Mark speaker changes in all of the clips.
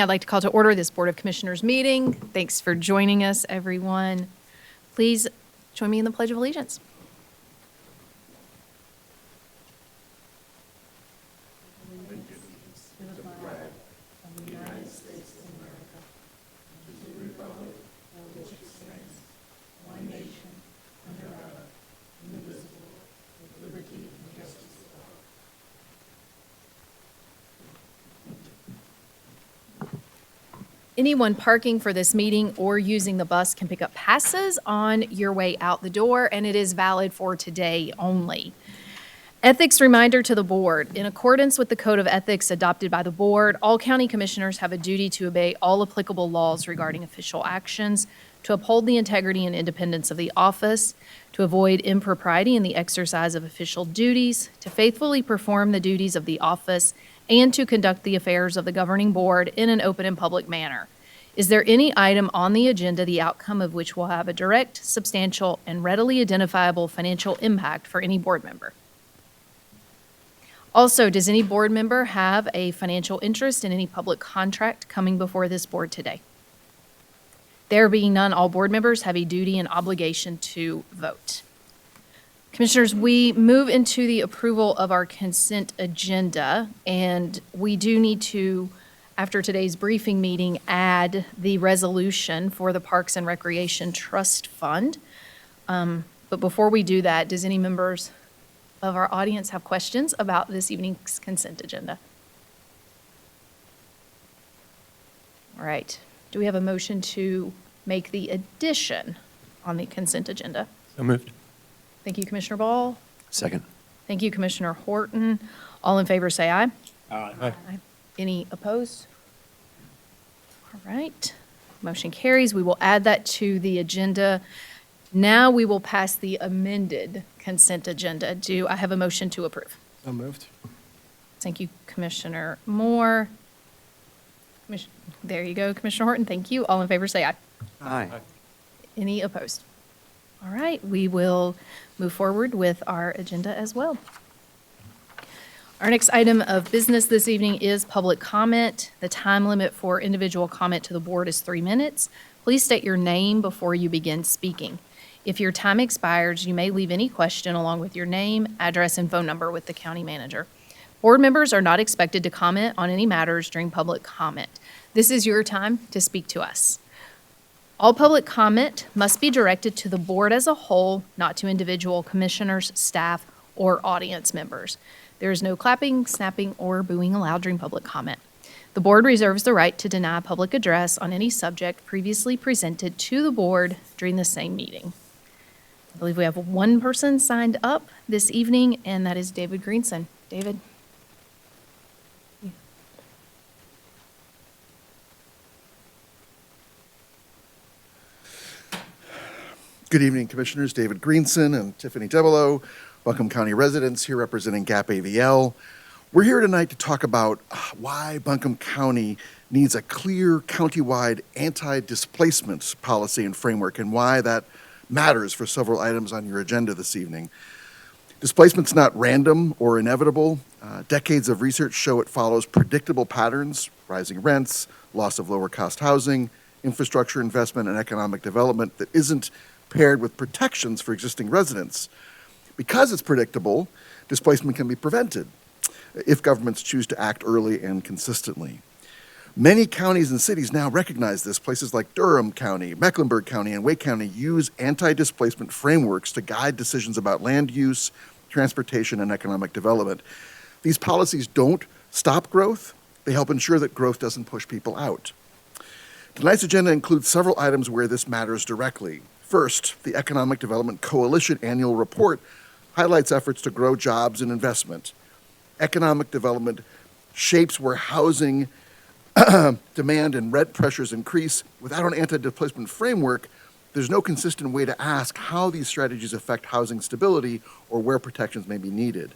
Speaker 1: evening, I'd like to call to order this Board of Commissioners meeting. Thanks for joining us, everyone. Please join me in the Pledge of Allegiance. Anyone parking for this meeting or using the bus can pick up passes on your way out the door, and it is valid for today only. Ethics reminder to the board. In accordance with the Code of Ethics adopted by the board, all county commissioners have a duty to obey all applicable laws regarding official actions, to uphold the integrity and independence of the office, to avoid impropriety in the exercise of official duties, to faithfully perform the duties of the office, and to conduct the affairs of the governing board in an open and public manner. Is there any item on the agenda the outcome of which will have a direct, substantial, and readily identifiable financial impact for any board member? Also, does any board member have a financial interest in any public contract coming before this board today? There being none, all board members have a duty and obligation to vote. Commissioners, we move into the approval of our consent agenda, and we do need to, after today's briefing meeting, add the resolution for the Parks and Recreation Trust Fund. But before we do that, does any members of our audience have questions about this evening's consent agenda? All right. Do we have a motion to make the addition on the consent agenda?
Speaker 2: So moved.
Speaker 1: Thank you, Commissioner Ball.
Speaker 2: Second.
Speaker 1: Thank you, Commissioner Horton. All in favor, say aye.
Speaker 2: Aye.
Speaker 1: Aye. Any opposed? All right. Motion carries. We will add that to the agenda. Now we will pass the amended consent agenda. Do I have a motion to approve?
Speaker 2: So moved.
Speaker 1: Thank you, Commissioner Moore. There you go, Commissioner Horton. Thank you. All in favor, say aye.
Speaker 2: Aye.
Speaker 1: Any opposed? All right, we will move forward with our agenda as well. Our next item of business this evening is public comment. The time limit for individual comment to the board is 3 minutes. Please state your name before you begin speaking. If your time expires, you may leave any question along with your name, address, and phone number with the county manager. Board members are not expected to comment on any matters during public comment. This is your time to speak to us. All public comment must be directed to the board as a whole, not to individual commissioners, staff, or audience members. There is no clapping, snapping, or booing allowed during public comment. The board reserves the right to deny public address on any subject previously presented to the board during the same meeting. I believe we have one person signed up this evening, and that is David Greenson. David?
Speaker 3: Good evening, Commissioners. David Greenson and Tiffany Debelow, Buncombe County residents here representing GAP AVL. We're here tonight to talk about why Buncombe County needs a clear countywide anti-displacement policy and framework, and why that matters for several items on your agenda this evening. Displacement's not random or inevitable. Decades of research show it follows predictable patterns: rising rents, loss of lower cost housing, infrastructure investment, and economic development that isn't paired with protections for existing residents. Because it's predictable, displacement can be prevented if governments choose to act early and consistently. Many counties and cities now recognize this. Places like Durham County, Mecklenburg County, and Wake County use anti-displacement frameworks to guide decisions about land use, transportation, and economic development. These policies don't stop growth. They help ensure that growth doesn't push people out. Tonight's agenda includes several items where this matters directly. First, the Economic Development Coalition annual report highlights efforts to grow jobs and investment. Economic development shapes where housing demand and rent pressures increase. Without an anti-displacement framework, there's no consistent way to ask how these strategies affect housing stability or where protections may be needed.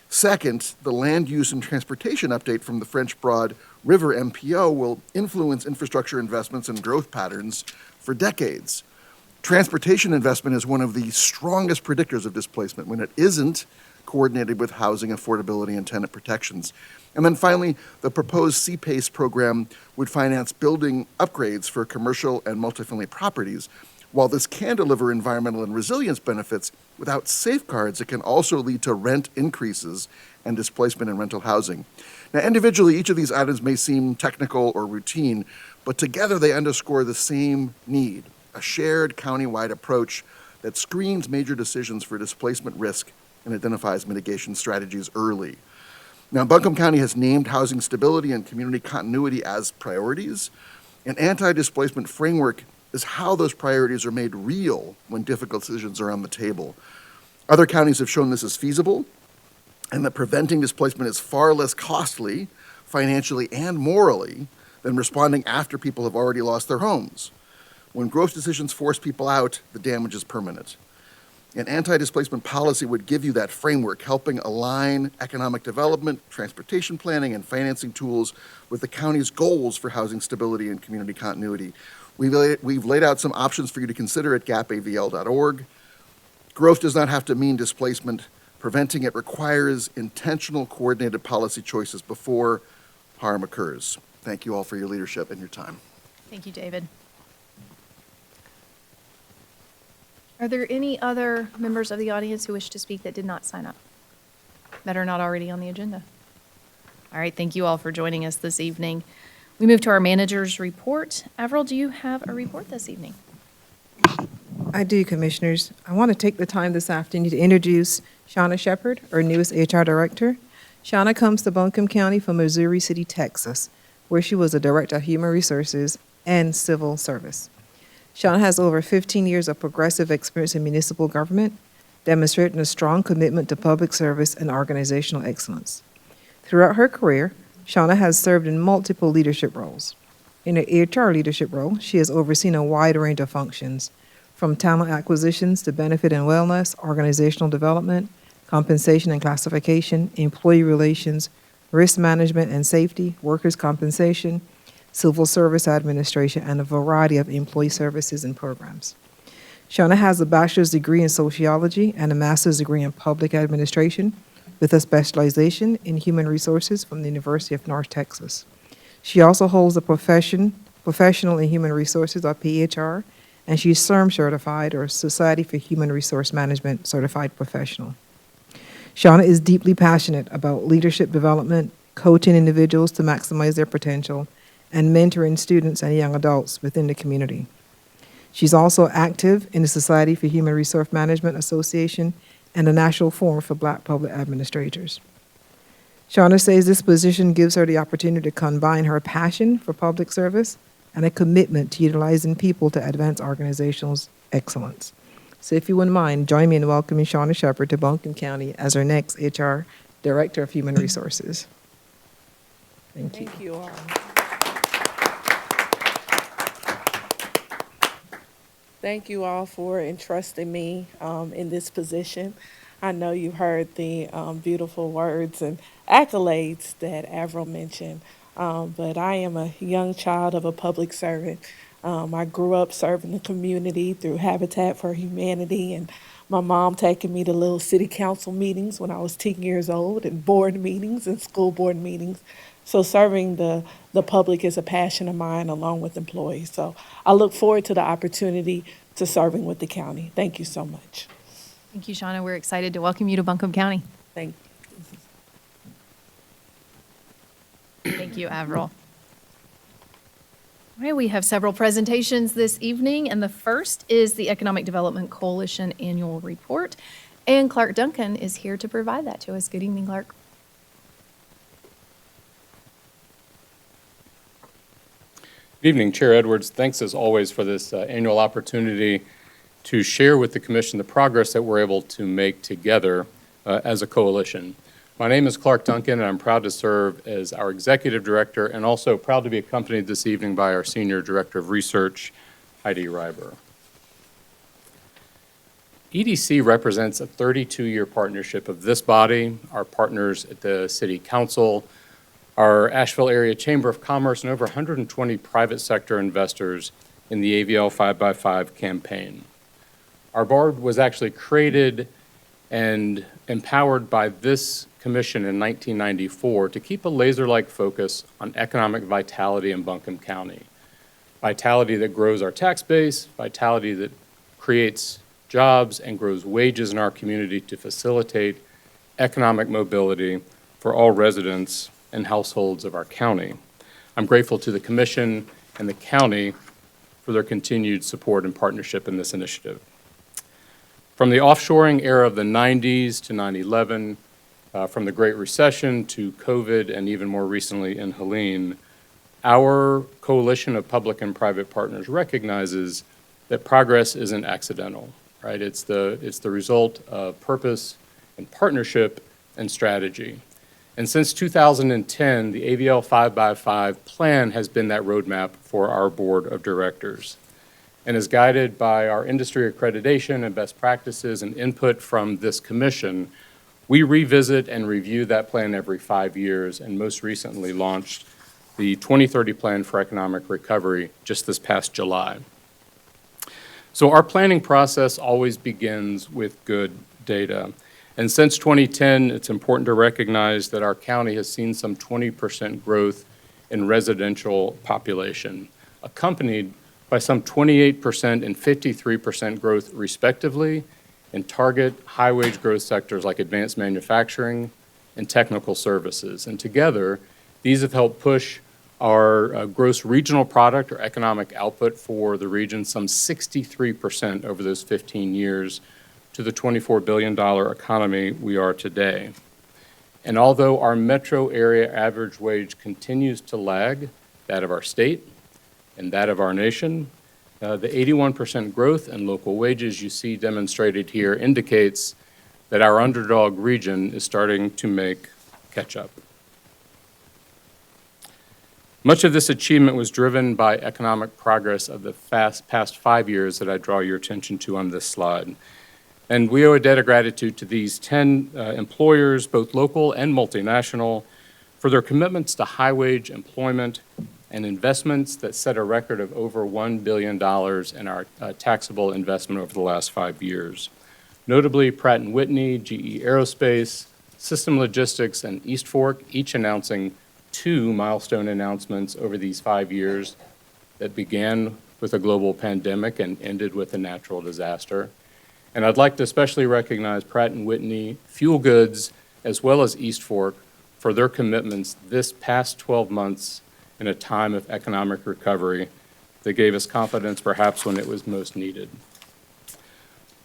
Speaker 3: Second, the land use and transportation update from the French Broad River MPO will influence infrastructure investments and growth patterns for decades. Transportation investment is one of the strongest predictors of displacement. When it isn't, coordinated with housing affordability and tenant protections. And then finally, the proposed CPACE program would finance building upgrades for commercial and multifamily properties. While this can deliver environmental and resilience benefits, without safeguards, it can also lead to rent increases and displacement in rental housing. Now, individually, each of these items may seem technical or routine, but together they underscore the same need, a shared countywide approach that screens major decisions for displacement risk and identifies mitigation strategies early. Now, Buncombe County has named housing stability and community continuity as priorities. An anti-displacement framework is how those priorities are made real when difficult decisions are on the table. Other counties have shown this is feasible, and that preventing displacement is far less costly, financially and morally, than responding after people have already lost their homes. When growth decisions force people out, the damage is permanent. An anti-displacement policy would give you that framework, helping align economic development, transportation planning, and financing tools with the county's goals for housing stability and community continuity. We've laid out some options for you to consider at gapavl.org. Growth does not have to mean displacement. Preventing it requires intentional, coordinated policy choices before harm occurs. Thank you all for your leadership and your time.
Speaker 1: Thank you, David. Are there any other members of the audience who wish to speak that did not sign up, that are not already on the agenda? All right, thank you all for joining us this evening. We move to our manager's report. Avril, do you have a report this evening?
Speaker 2: I do, Commissioners. I want to take the time this afternoon to introduce Shauna Shepard, our newest HR Director. Shauna comes to Buncombe County from Missouri City, Texas, where she was a Director of Human Resources and Civil Service. Shauna has over 15 years of progressive experience in municipal government, demonstrating a strong commitment to public service and organizational excellence. Throughout her career, Shauna has served in multiple leadership roles. In her HR leadership role, she has overseen a wide range of functions, from talent acquisitions to benefit and wellness, organizational development, compensation and classification, employee relations, risk management and safety, workers' compensation, civil service administration, and a variety of employee services and programs. Shauna has a bachelor's degree in sociology and a master's degree in public administration with a specialization in human resources from the University of North Texas. She also holds a professional in human resources, or PHR, and she's CERM certified, or Society for Human Resource Management certified professional. Shauna is deeply passionate about leadership development, coaching individuals to maximize their potential, and mentoring students and young adults within the community. She's also active in the Society for Human Resource Management Association and the National Forum for Black Public Administrators. Shauna says this position gives her the opportunity to combine her passion for public service and a commitment to utilizing people to advance organizational excellence. So if you wouldn't mind, join me in welcoming Shauna Shepard to Buncombe County as our next HR Director of Human Resources. Thank you.
Speaker 4: Thank you all. Thank you all for entrusting me in this position. I know you heard the beautiful words and accolades that Avril mentioned, but I am a young child of a public servant. I grew up serving the community through Habitat for Humanity, and my mom taking me to little city council meetings when I was 10 years old, and board meetings and school board meetings. So serving the public is a passion of mine along with employees. So I look forward to the opportunity to serving with the county. Thank you so much.
Speaker 1: Thank you, Shauna. We're excited to welcome you to Buncombe County.
Speaker 4: Thank you.
Speaker 1: Thank you, Avril. All right, we have several presentations this evening, and the first is the Economic Development Coalition Annual Report, and Clark Duncan is here to provide that to us. Good evening, Clark.
Speaker 5: Good evening, Chair Edwards. Thanks as always for this annual opportunity to share with the Commission the progress that we're able to make together as a coalition. My name is Clark Duncan, and I'm proud to serve as our Executive Director and also proud to be accompanied this evening by our Senior Director of Research, Heidi Reiber. EDC represents a 32-year partnership of this body, our partners at the City Council, our Asheville Area Chamber of Commerce, and over 120 private sector investors in the AVL 5x5 campaign. Our board was actually created and empowered by this commission in 1994 to keep a laser-like focus on economic vitality in Buncombe County. Vitality that grows our tax base, vitality that creates jobs and grows wages in our community to facilitate economic mobility for all residents and households of our county. I'm grateful to the commission and the county for their continued support and partnership in this initiative. From the offshoring era of the 90s to 9/11, from the Great Recession to COVID, and even more recently in Helene, our coalition of public and private partners recognizes that progress isn't accidental, right? It's the result of purpose and partnership and strategy. And since 2010, the AVL 5x5 plan has been that roadmap for our board of directors, and is guided by our industry accreditation and best practices and input from this commission. We revisit and review that plan every 5 years, and most recently launched the 2030 Plan for Economic Recovery just this past July. So our planning process always begins with good data. And since 2010, it's important to recognize that our county has seen some 20% growth in residential population, accompanied by some 28% and 53% growth respectively in target high-wage growth sectors like advanced manufacturing and technical services. And together, these have helped push our gross regional product or economic output for the region some 63% over those 15 years to the $24 billion economy we are today. And although our metro area average wage continues to lag that of our state and that of our nation, the 81% growth in local wages you see demonstrated here indicates that our underdog region is starting to make catch up. Much of this achievement was driven by economic progress of the past 5 years that I draw your attention to on this slide. And we owe a debt of gratitude to these 10 employers, both local and multinational, for their commitments to high-wage employment and investments that set a record of over $1 billion in our taxable investment over the last 5 years. Notably, Pratt & Whitney, GE Aerospace, System Logistics, and East Fork, each announcing 2 milestone announcements over these 5 years that began with a global pandemic and ended with a natural disaster. And I'd like to especially recognize Pratt & Whitney, Fuel Goods, as well as East Fork for their commitments this past 12 months in a time of economic recovery that gave us confidence perhaps when it was most needed.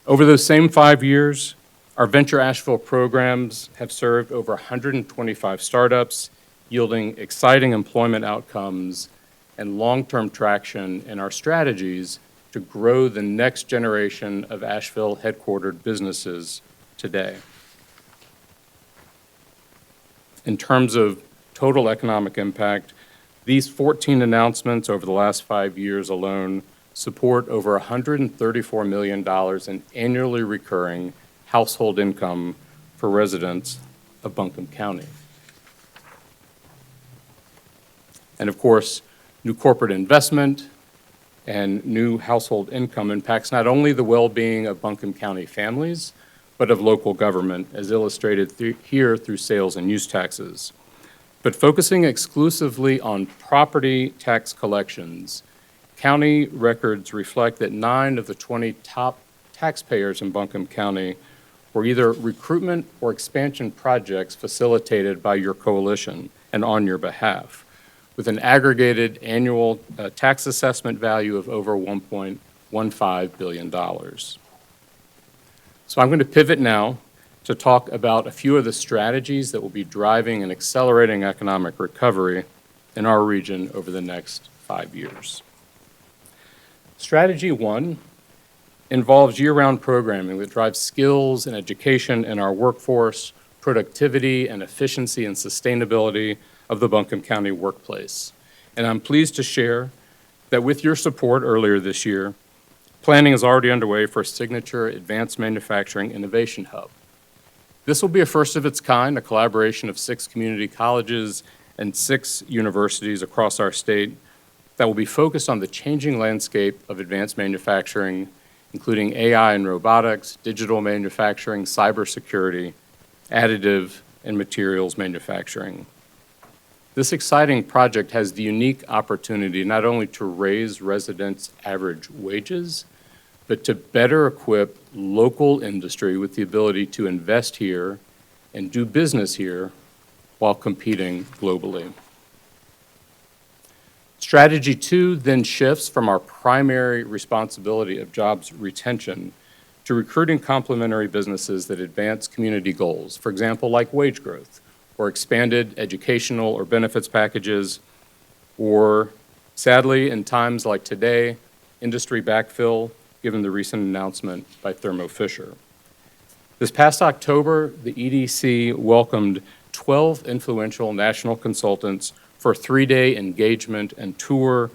Speaker 5: Over those same 5 years, our Venture Asheville programs have served over 125 startups, yielding exciting employment outcomes and long-term traction in our strategies to grow the next generation of Asheville-headquartered businesses today. In terms of total economic impact, these 14 announcements over the last 5 years alone support over $134 million in annually recurring household income for residents of Buncombe County. And of course, new corporate investment and new household income impacts not only the well-being of Buncombe County families, but of local government, as illustrated here through sales and use taxes. But focusing exclusively on property tax collections, county records reflect that 9 of the 20 top taxpayers in Buncombe County were either recruitment or expansion projects facilitated by your coalition and on your behalf, with an aggregated annual tax assessment value of over $1.15 billion. So I'm going to pivot now to talk about a few of the strategies that will be driving and accelerating economic recovery in our region over the next 5 years. Strategy 1 involves year-round programming that drives skills and education in our workforce, productivity and efficiency and sustainability of the Buncombe County workplace. And I'm pleased to share that with your support earlier this year, planning is already underway for a signature advanced manufacturing innovation hub. This will be a first of its kind, a collaboration of 6 community colleges and 6 universities across our state that will be focused on the changing landscape of advanced manufacturing, including AI and robotics, digital manufacturing, cybersecurity, additive, and materials manufacturing. This exciting project has the unique opportunity not only to raise residents' average wages, but to better equip local industry with the ability to invest here and do business here while competing globally. Strategy 2 then shifts from our primary responsibility of jobs retention to recruiting complementary businesses that advance community goals, for example, like wage growth, or expanded educational or benefits packages, or, sadly, in times like today, industry backfill, given the recent announcement by Thermo Fisher. This past October, the EDC welcomed 12 influential national consultants for a 3-day engagement and tour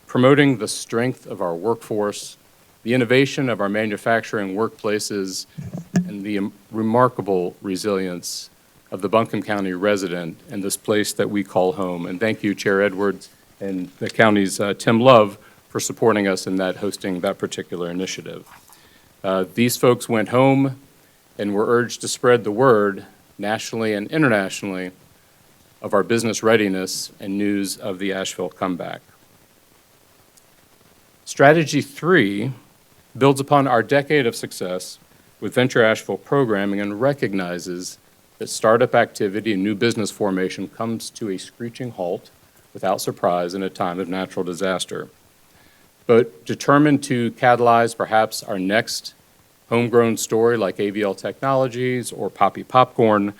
Speaker 5: promoting the strength of our workforce, the innovation of our manufacturing workplaces, and the remarkable resilience of the Buncombe County resident in this place that we call home. And thank you, Chair Edwards and the county's Tim Love for supporting us in that, hosting that particular initiative. These folks went home and were urged to spread the word nationally and internationally of our business readiness and news of the Asheville comeback. Strategy 3 builds upon our decade of success with Venture Asheville programming and recognizes that startup activity and new business formation comes to a screeching halt without surprise in a time of natural disaster. But determined to catalyze perhaps our next homegrown story like AVL Technologies or Poppy Popcorn,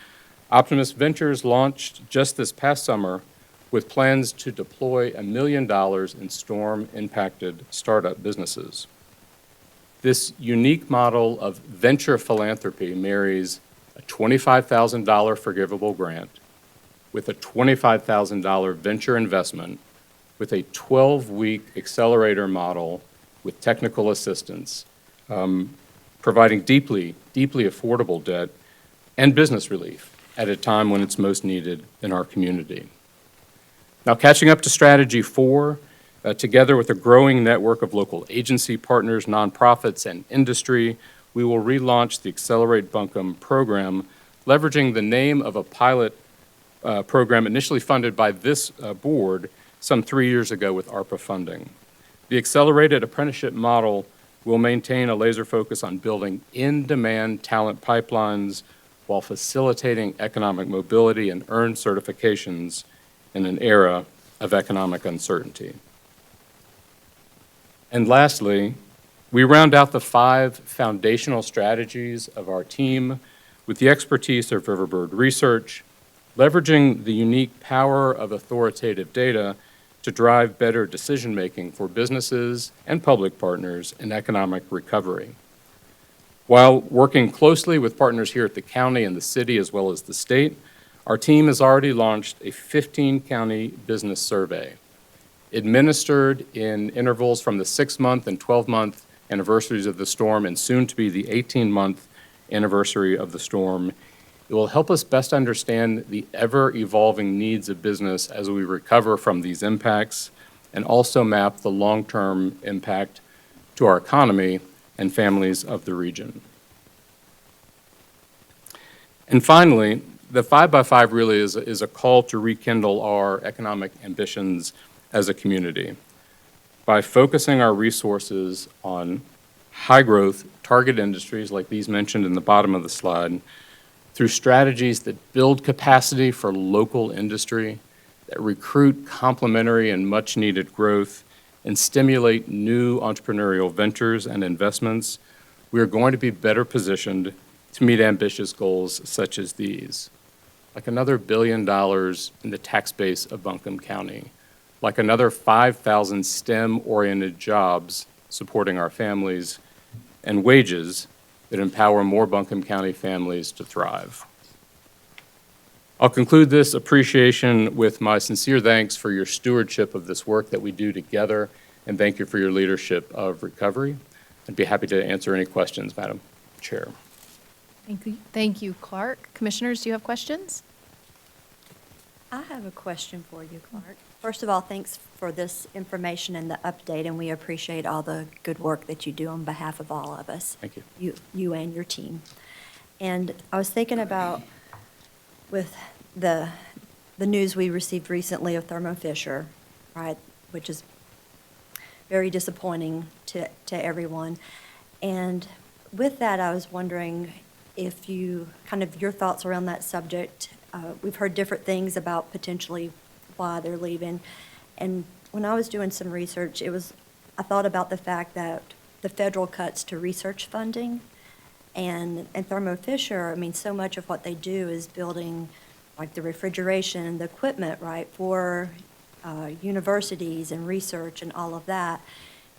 Speaker 5: Optimus Ventures launched just this past summer with plans to deploy $1 million in storm-impacted startup businesses. This unique model of venture philanthropy marries a $25,000 forgivable grant with a $25,000 venture investment with a 12-week accelerator model with technical assistance, providing deeply, deeply affordable debt and business relief at a time when it's most needed in our community. Now, catching up to Strategy 4, together with a growing network of local agency partners, nonprofits, and industry, we will relaunch the Accelerate Buncombe program, leveraging the name of a pilot program initially funded by this board some 3 years ago with ARPA funding. The accelerated apprenticeship model will maintain a laser focus on building in-demand talent pipelines while facilitating economic mobility and earned certifications in an era of economic uncertainty. And lastly, we round out the 5 foundational strategies of our team with the expertise of Riverbird Research, leveraging the unique power of authoritative data to drive better decision-making for businesses and public partners in economic recovery. While working closely with partners here at the county and the city as well as the state, our team has already launched a 15-county business survey, administered in intervals from the 6-month and 12-month anniversaries of the storm and soon to be the 18-month anniversary of the storm. It will help us best understand the ever-evolving needs of business as we recover from these impacts and also map the long-term impact to our economy and families of the region. And finally, the 5x5 really is a call to rekindle our economic ambitions as a community by focusing our resources on high-growth target industries like these mentioned in the bottom of the slide, through strategies that build capacity for local industry, that recruit complementary and much-needed growth, and stimulate new entrepreneurial ventures and investments, we are going to be better positioned to meet ambitious goals such as these, like another $1 billion in the tax base of Buncombe County, like another 5,000 STEM-oriented jobs supporting our families, and wages that empower more Buncombe County families to thrive. I'll conclude this appreciation with my sincere thanks for your stewardship of this work that we do together, and thank you for your leadership of recovery. I'd be happy to answer any questions, Madam Chair.
Speaker 1: Thank you, Clark. Commissioners, do you have questions?
Speaker 6: I have a question for you, Clark. First of all, thanks for this information and the update, and we appreciate all the good work that you do on behalf of all of us.
Speaker 5: Thank you.
Speaker 6: You and your team. And I was thinking about with the news we received recently of Thermo Fisher, right, which is very disappointing to everyone. And with that, I was wondering if you, kind of your thoughts around that subject. We've heard different things about potentially why they're leaving. And when I was doing some research, I thought about the fact that the federal cuts to research funding and Thermo Fisher, I mean, so much of what they do is building like the refrigeration, the equipment, right, for universities and research and all of that.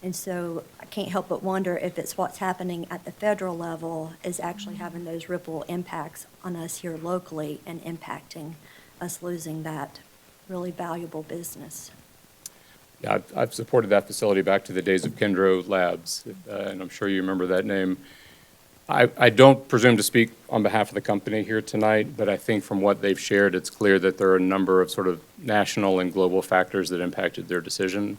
Speaker 6: And so I can't help but wonder if it's what's happening at the federal level is actually having those ripple impacts on us here locally and impacting us losing that really valuable business.
Speaker 5: Yeah, I've supported that facility back to the days of Kendro Labs, and I'm sure you remember that name. I don't presume to speak on behalf of the company here tonight, but I think from what they've shared, it's clear that there are a number of sort of national and global factors that impacted their decision,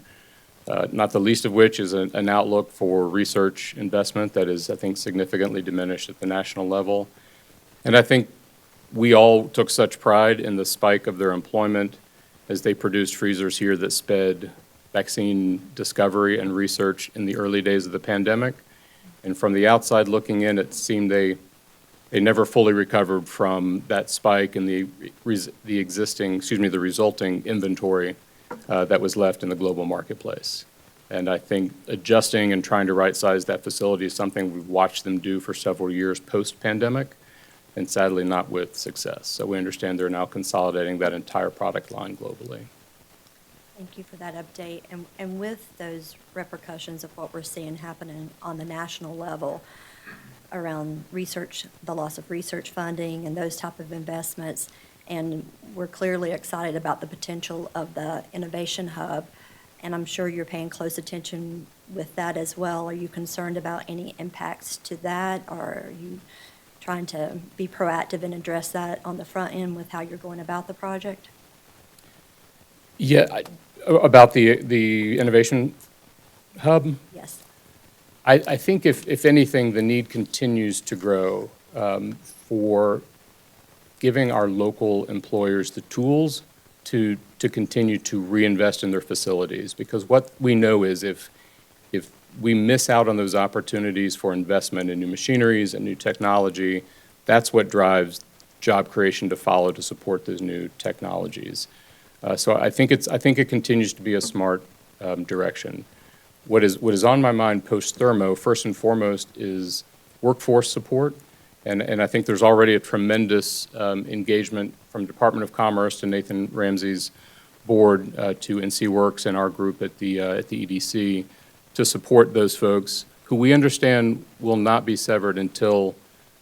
Speaker 5: not the least of which is an outlook for research investment that is, I think, significantly diminished at the national level. And I think we all took such pride in the spike of their employment as they produced freezers here that sped vaccine discovery and research in the early days of the pandemic. And from the outside looking in, it seemed they never fully recovered from that spike and the resulting inventory that was left in the global marketplace. And I think adjusting and trying to right-size that facility is something we've watched them do for several years post-pandemic, and sadly not with success. So we understand they're now consolidating that entire product line globally.
Speaker 6: Thank you for that update. And with those repercussions of what we're seeing happening on the national level around research, the loss of research funding and those type of investments, and we're clearly excited about the potential of the Innovation Hub, and I'm sure you're paying close attention with that as well. Are you concerned about any impacts to that, or are you trying to be proactive and address that on the front end with how you're going about the project?
Speaker 5: Yeah, about the Innovation Hub?
Speaker 6: Yes.
Speaker 5: I think if anything, the need continues to grow for giving our local employers the tools to continue to reinvest in their facilities. Because what we know is if we miss out on those opportunities for investment in new machineries and new technology, that's what drives job creation to follow to support those new technologies. So I think it continues to be a smart direction. What is on my mind post-Thermo, first and foremost, is workforce support. And I think there's already a tremendous engagement from Department of Commerce to Nathan Ramsey's board to NC Works and our group at the EDC to support those folks who we understand will not be severed until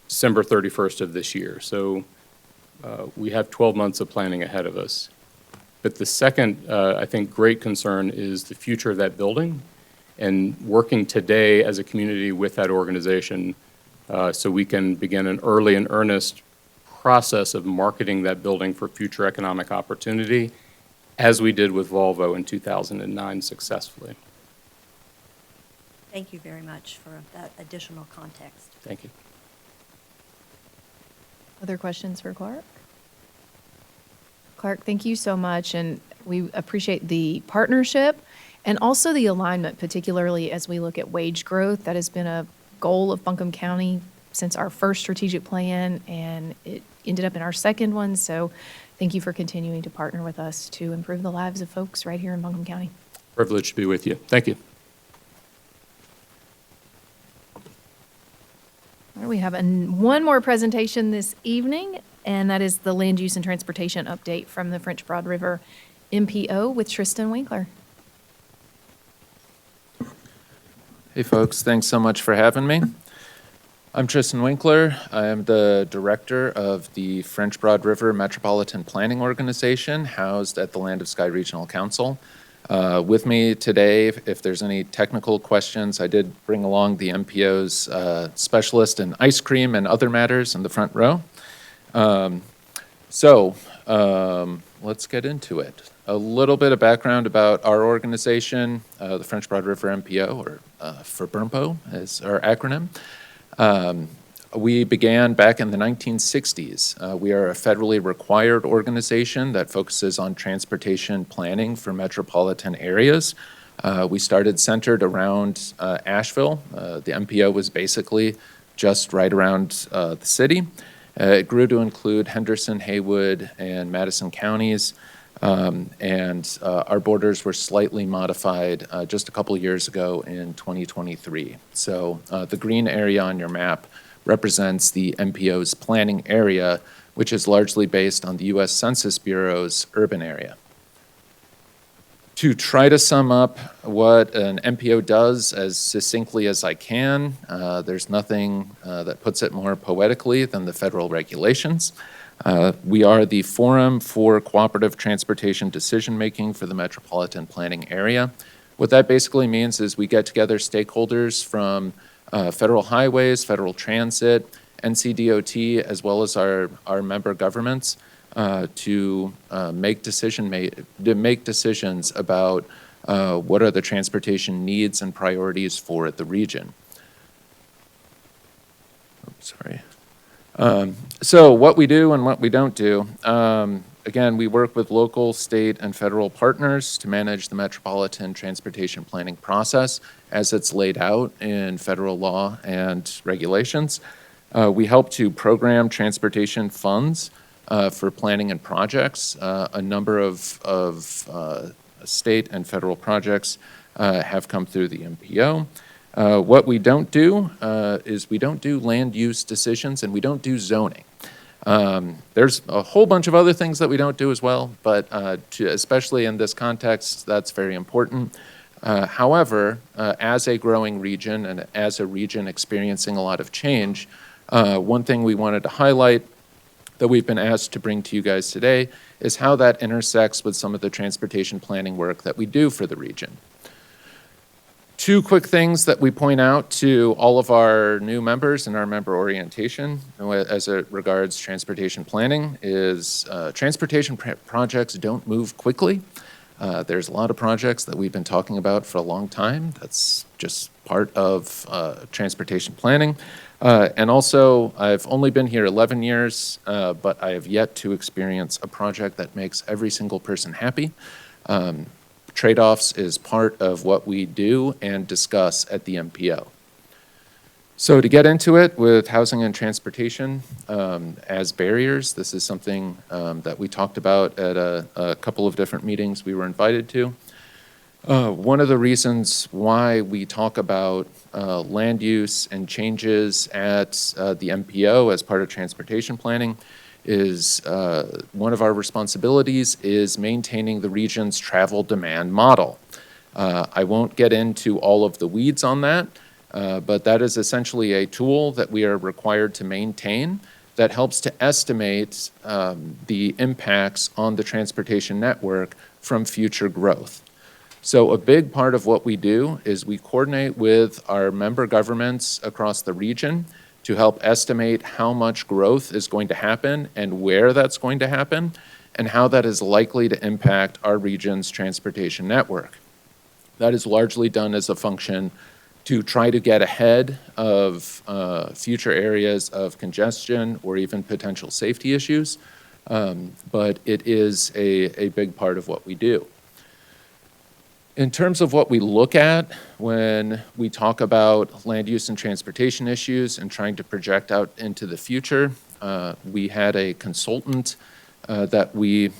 Speaker 5: December 31st of this year. So we have 12 months of planning ahead of us. But the second, I think, great concern is the future of that building and working today as a community with that organization so we can begin an early and earnest process of marketing that building for future economic opportunity, as we did with Volvo in 2009 successfully.
Speaker 6: Thank you very much for that additional context.
Speaker 5: Thank you.
Speaker 1: Other questions for Clark? Clark, thank you so much, and we appreciate the partnership and also the alignment, particularly as we look at wage growth. That has been a goal of Buncombe County since our first strategic plan, and it ended up in our second one. So thank you for continuing to partner with us to improve the lives of folks right here in Buncombe County.
Speaker 5: Privileged to be with you. Thank you.
Speaker 1: All right, we have one more presentation this evening, and that is the Land Use and Transportation Update from the French Broad River MPO with Tristan Winkler.
Speaker 7: Hey folks, thanks so much for having me. I'm Tristan Winkler. I am the director of the French Broad River Metropolitan Planning Organization housed at the Land of Sky Regional Council. With me today, if there's any technical questions, I did bring along the MPO's specialist in ice cream and other matters in the front row. Let's get into it. A little bit of background about our organization, the French Broad River MPO, or for BRMPO is our acronym. We began back in the 1960s. We are a federally required organization that focuses on transportation planning for metropolitan areas. We started centered around Asheville. The MPO was basically just right around the city. It grew to include Henderson, Haywood, and Madison counties. And our borders were slightly modified just a couple years ago in 2023. So the green area on your map represents the MPO's planning area, which is largely based on the U.S. Census Bureau's urban area. To try to sum up what an MPO does as succinctly as I can, there's nothing that puts it more poetically than the federal regulations. We are the forum for cooperative transportation decision-making for the metropolitan planning area. What that basically means is we get together stakeholders from federal highways, federal transit, NCDOT, as well as our member governments to make decisions about what are the transportation needs and priorities for the region. Oops, sorry. So what we do and what we don't do, again, we work with local, state, and federal partners to manage the metropolitan transportation planning process as it's laid out in federal law and regulations. We help to program transportation funds for planning and projects. A number of state and federal projects have come through the MPO. What we don't do is we don't do land use decisions and we don't do zoning. There's a whole bunch of other things that we don't do as well, but especially in this context, that's very important. However, as a growing region and as a region experiencing a lot of change, one thing we wanted to highlight that we've been asked to bring to you guys today is how that intersects with some of the transportation planning work that we do for the region. Two quick things that we point out to all of our new members in our member orientation as it regards transportation planning is transportation projects don't move quickly. There's a lot of projects that we've been talking about for a long time. That's just part of transportation planning. And also, I've only been here 11 years, but I have yet to experience a project that makes every single person happy. Trade-offs is part of what we do and discuss at the MPO. So to get into it with housing and transportation as barriers, this is something that we talked about at a couple of different meetings we were invited to. One of the reasons why we talk about land use and changes at the MPO as part of transportation planning is one of our responsibilities is maintaining the region's travel demand model. I won't get into all of the weeds on that, but that is essentially a tool that we are required to maintain that helps to estimate the impacts on the transportation network from future growth. So a big part of what we do is we coordinate with our member governments across the region to help estimate how much growth is going to happen and where that's going to happen and how that is likely to impact our region's transportation network. That is largely done as a function to try to get ahead of future areas of congestion or even potential safety issues, but it is a big part of what we do. In terms of what we look at when we talk about land use and transportation issues and trying to project out into the future, we had a consultant that we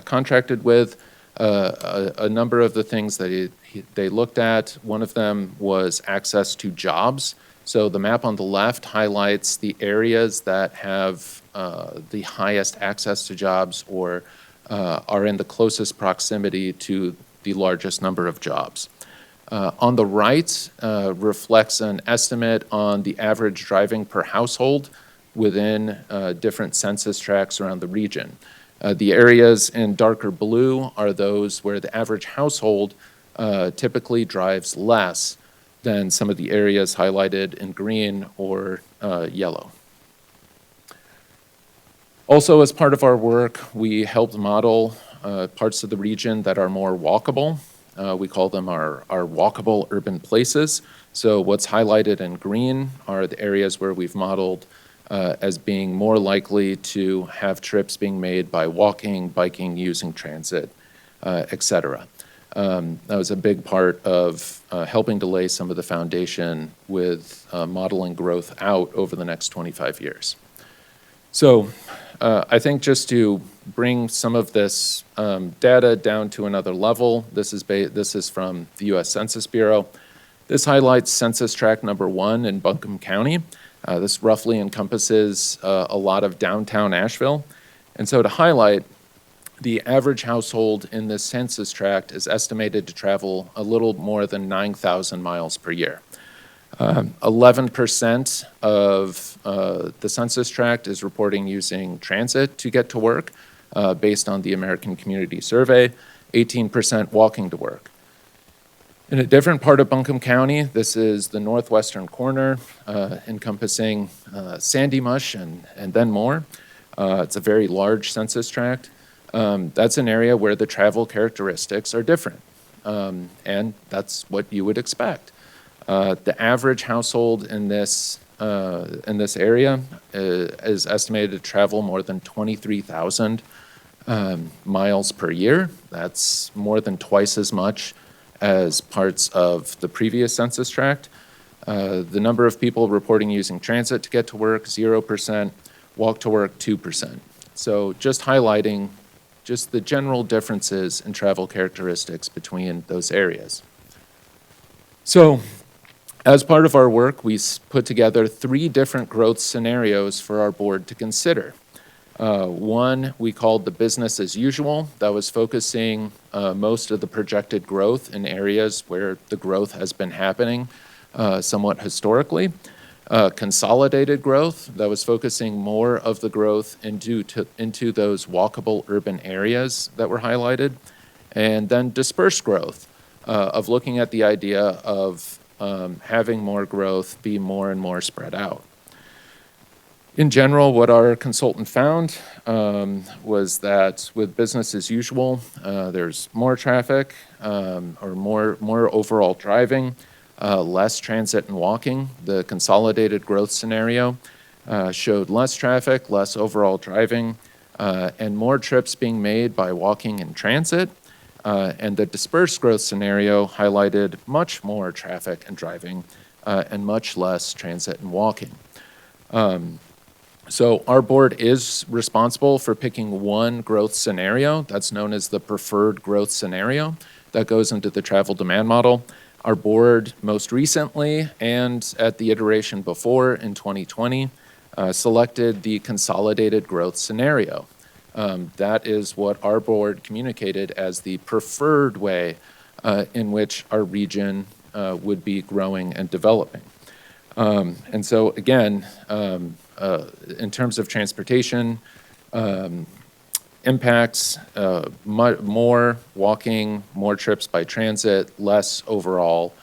Speaker 7: contracted with. A number of the things that they looked at, one of them was access to jobs. So the map on the left highlights the areas that have the highest access to jobs or are in the closest proximity to the largest number of jobs. On the right reflects an estimate on the average driving per household within different census tracts around the region. The areas in darker blue are those where the average household typically drives less than some of the areas highlighted in green or yellow. Also, as part of our work, we helped model parts of the region that are more walkable. We call them our walkable urban places. So what's highlighted in green are the areas where we've modeled as being more likely to have trips being made by walking, biking, using transit, et cetera. That was a big part of helping to lay some of the foundation with modeling growth out over the next 25 years. So I think just to bring some of this data down to another level, this is from the U.S. Census Bureau. This highlights census tract number 1 in Buncombe County. This roughly encompasses a lot of downtown Asheville. And so to highlight, the average household in this census tract is estimated to travel a little more than 9,000 miles per year. 11% of the census tract is reporting using transit to get to work, based on the American Community Survey, 18% walking to work. In a different part of Buncombe County, this is the northwestern corner, encompassing Sandy Mush and then more. It's a very large census tract. That's an area where the travel characteristics are different, and that's what you would expect. The average household in this area is estimated to travel more than 23,000 miles per year. That's more than twice as much as parts of the previous census tract. The number of people reporting using transit to get to work, 0%, walk to work, 2%. So just highlighting just the general differences in travel characteristics between those areas. So as part of our work, we put together 3 different growth scenarios for our board to consider. One we called the business as usual. That was focusing most of the projected growth in areas where the growth has been happening somewhat historically. Consolidated growth, that was focusing more of the growth into those walkable urban areas that were highlighted. And then dispersed growth, of looking at the idea of having more growth be more and more spread out. In general, what our consultant found was that with business as usual, there's more traffic or more overall driving, less transit and walking. The consolidated growth scenario showed less traffic, less overall driving, and more trips being made by walking and transit. And the dispersed growth scenario highlighted much more traffic and driving and much less transit and walking. So our board is responsible for picking one growth scenario that's known as the preferred growth scenario that goes into the travel demand model. Our board most recently and at the iteration before in 2020 selected the consolidated growth scenario. That is what our board communicated as the preferred way in which our region would be growing and developing. And so again, in terms of transportation impacts, more walking, more trips by transit, less overall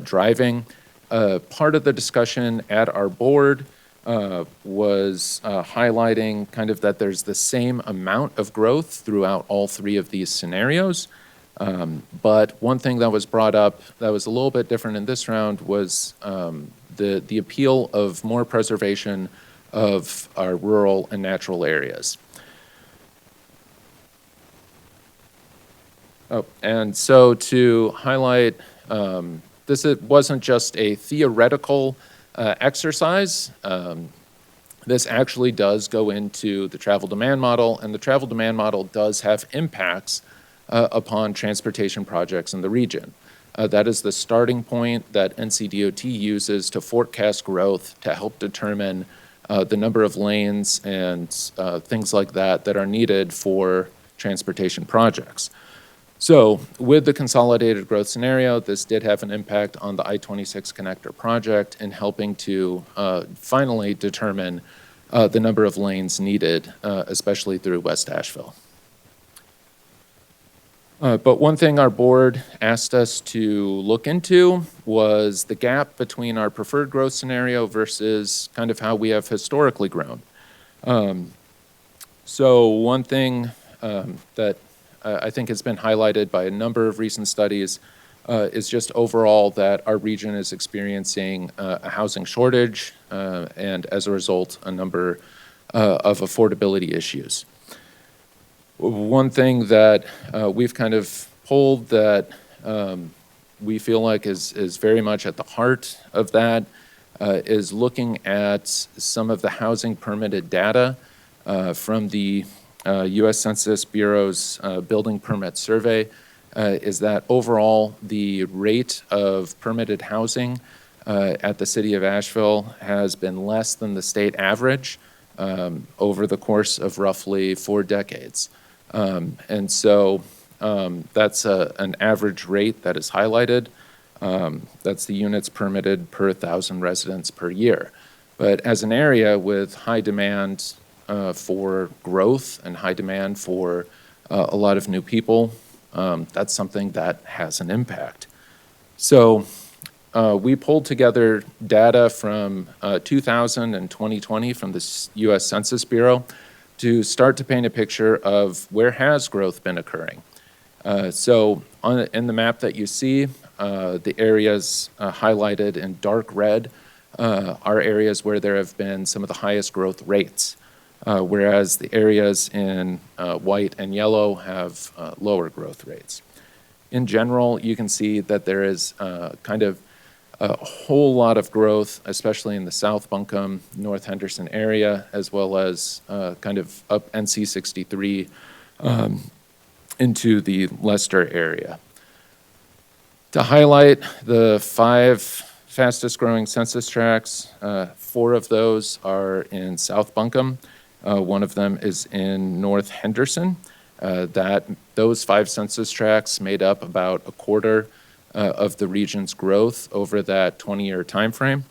Speaker 7: driving. Part of the discussion at our board was highlighting kind of that there's the same amount of growth throughout all 3 of these scenarios. But one thing that was brought up that was a little bit different in this round was the appeal of more preservation of our rural and natural areas. Oh, and so to highlight, it wasn't just a theoretical exercise. This actually does go into the travel demand model, and the travel demand model does have impacts upon transportation projects in the region. That is the starting point that NCDOT uses to forecast growth to help determine the number of lanes and things like that that are needed for transportation projects. So with the consolidated growth scenario, this did have an impact on the I-26 connector project in helping to finally determine the number of lanes needed, especially through West Asheville. But one thing our board asked us to look into was the gap between our preferred growth scenario versus kind of how we have historically grown. So one thing that I think has been highlighted by a number of recent studies is just overall that our region is experiencing a housing shortage and as a result, a number of affordability issues. One thing that we've kind of pulled that we feel like is very much at the heart of that is looking at some of the housing permitted data from the U.S. Census Bureau's building permit survey, is that overall the rate of permitted housing at the city of Asheville has been less than the state average over the course of roughly 4 decades. And so that's an average rate that is highlighted. That's the units permitted per 1,000 residents per year. But as an area with high demand for growth and high demand for a lot of new people, that's something that has an impact. So we pulled together data from 2000 and 2020 from the U.S. Census Bureau to start to paint a picture of where has growth been occurring. So in the map that you see, the areas highlighted in dark red are areas where there have been some of the highest growth rates, whereas the areas in white and yellow have lower growth rates. In general, you can see that there is kind of a whole lot of growth, especially in the South Buncombe, North Henderson area, as well as kind of up NC 63 into the Leicester area. To highlight the 5 fastest growing census tracts, 4 of those are in South Buncombe. One of them is in North Henderson. Those 5 census tracts made up about a quarter of the region's growth over that 20-year time frame.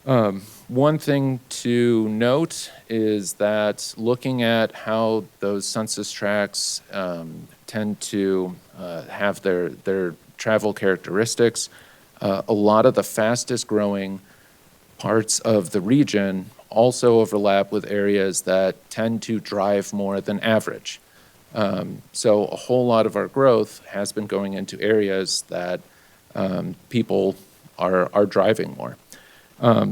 Speaker 7: One thing to note is that looking at how those census tracts tend to have their travel characteristics, a lot of the fastest growing parts of the region also overlap with areas that tend to drive more than average. So a whole lot of our growth has been going into areas that people are driving more.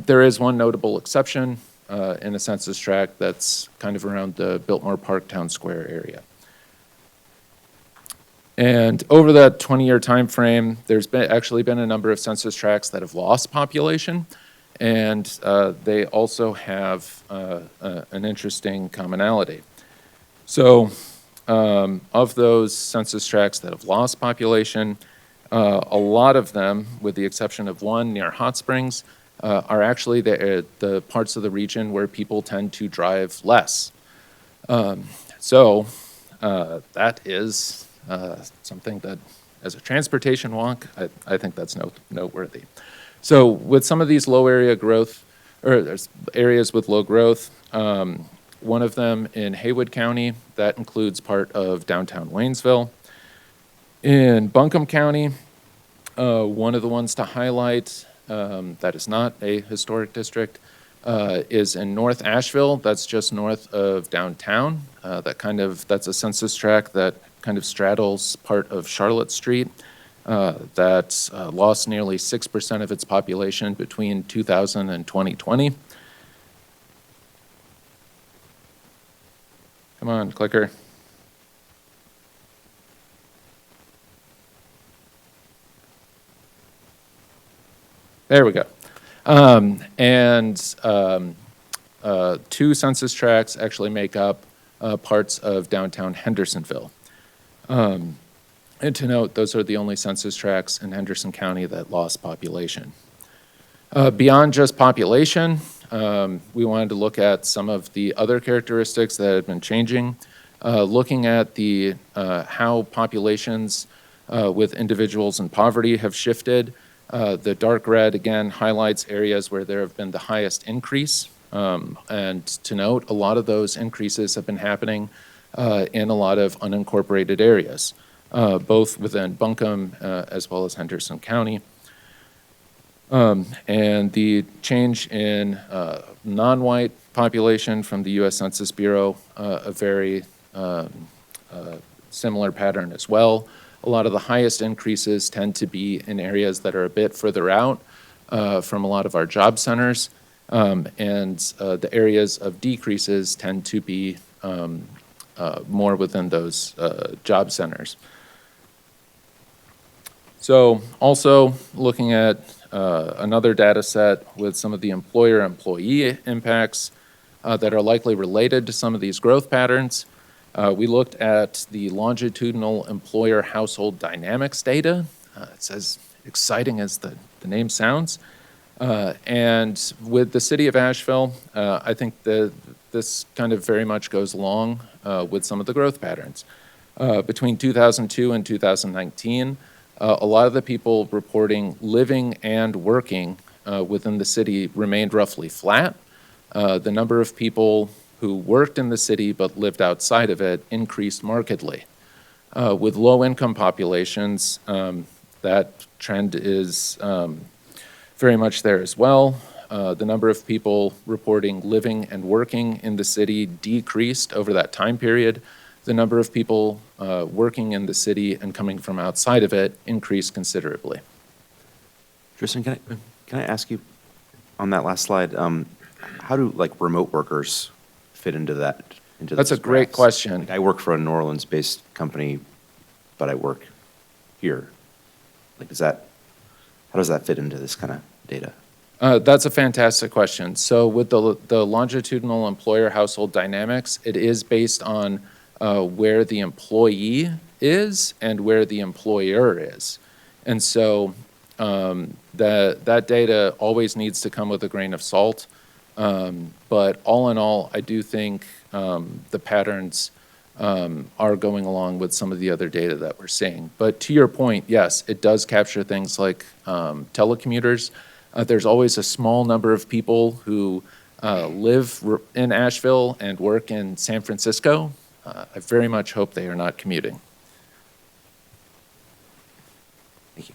Speaker 7: There is one notable exception in a census tract that's kind of around the Biltmore Park Town Square area. And over that 20-year time frame, there's actually been a number of census tracts that have lost population, and they also have an interesting commonality. So of those census tracts that have lost population, a lot of them, with the exception of one near Hot Springs, are actually the parts of the region where people tend to drive less. So that is something that, as a transportation wonk, I think that's noteworthy. So with some of these low area growth, or there's areas with low growth, one of them in Haywood County, that includes part of downtown Waynesville. In Buncombe County, one of the ones to highlight that is not a historic district is in North Asheville. That's just north of downtown. That's a census tract that kind of straddles part of Charlotte Street. That lost nearly 6% of its population between 2000 and 2020. Come on, clicker. There we go. Two census tracts actually make up parts of downtown Hendersonville. And to note, those are the only census tracts in Henderson County that lost population. Beyond just population, we wanted to look at some of the other characteristics that have been changing, looking at how populations with individuals in poverty have shifted. The dark red, again, highlights areas where there have been the highest increase. And to note, a lot of those increases have been happening in a lot of unincorporated areas, both within Buncombe as well as Henderson County. And the change in non-white population from the U.S. Census Bureau, a very similar pattern as well. A lot of the highest increases tend to be in areas that are a bit further out from a lot of our job centers, and the areas of decreases tend to be more within those job centers. So also looking at another data set with some of the employer-employee impacts that are likely related to some of these growth patterns. We looked at the longitudinal employer household dynamics data. It's as exciting as the name sounds. And with the city of Asheville, I think that this kind of very much goes along with some of the growth patterns. Between 2002 and 2019, a lot of the people reporting living and working within the city remained roughly flat. The number of people who worked in the city but lived outside of it increased markedly. With low-income populations, that trend is very much there as well. The number of people reporting living and working in the city decreased over that time period. The number of people working in the city and coming from outside of it increased considerably.
Speaker 8: Tristan, can I ask you on that last slide, how do like remote workers fit into that?
Speaker 7: That's a great question.
Speaker 8: Like, I work for a New Orleans-based company, but I work here. Like, how does that fit into this kind of data?
Speaker 7: That's a fantastic question. So with the longitudinal employer household dynamics, it is based on where the employee is and where the employer is. And so that data always needs to come with a grain of salt. But all in all, I do think the patterns are going along with some of the other data that we're seeing. But to your point, yes, it does capture things like telecommuters. There's always a small number of people who live in Asheville and work in San Francisco. I very much hope they are not commuting.
Speaker 8: Thank you.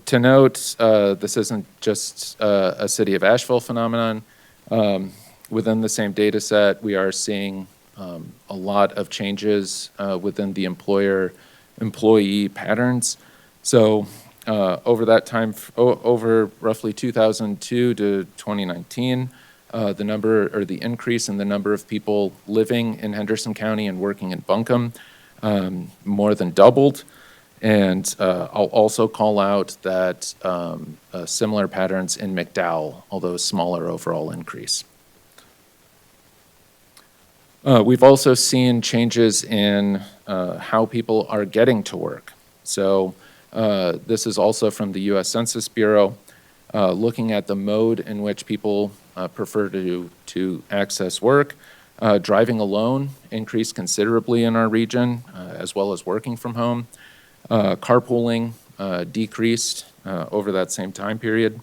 Speaker 7: To note, this isn't just a City of Asheville phenomenon. Within the same data set, we are seeing a lot of changes within the employer-employee patterns. So over that time, over roughly 2002 to 2019, the increase in the number of people living in Henderson County and working in Buncombe more than doubled. And I'll also call out that similar patterns in McDowell, although a smaller overall increase. We've also seen changes in how people are getting to work. So this is also from the U.S. Census Bureau, looking at the mode in which people prefer to access work. Driving alone increased considerably in our region, as well as working from home. Carpooling decreased over that same time period.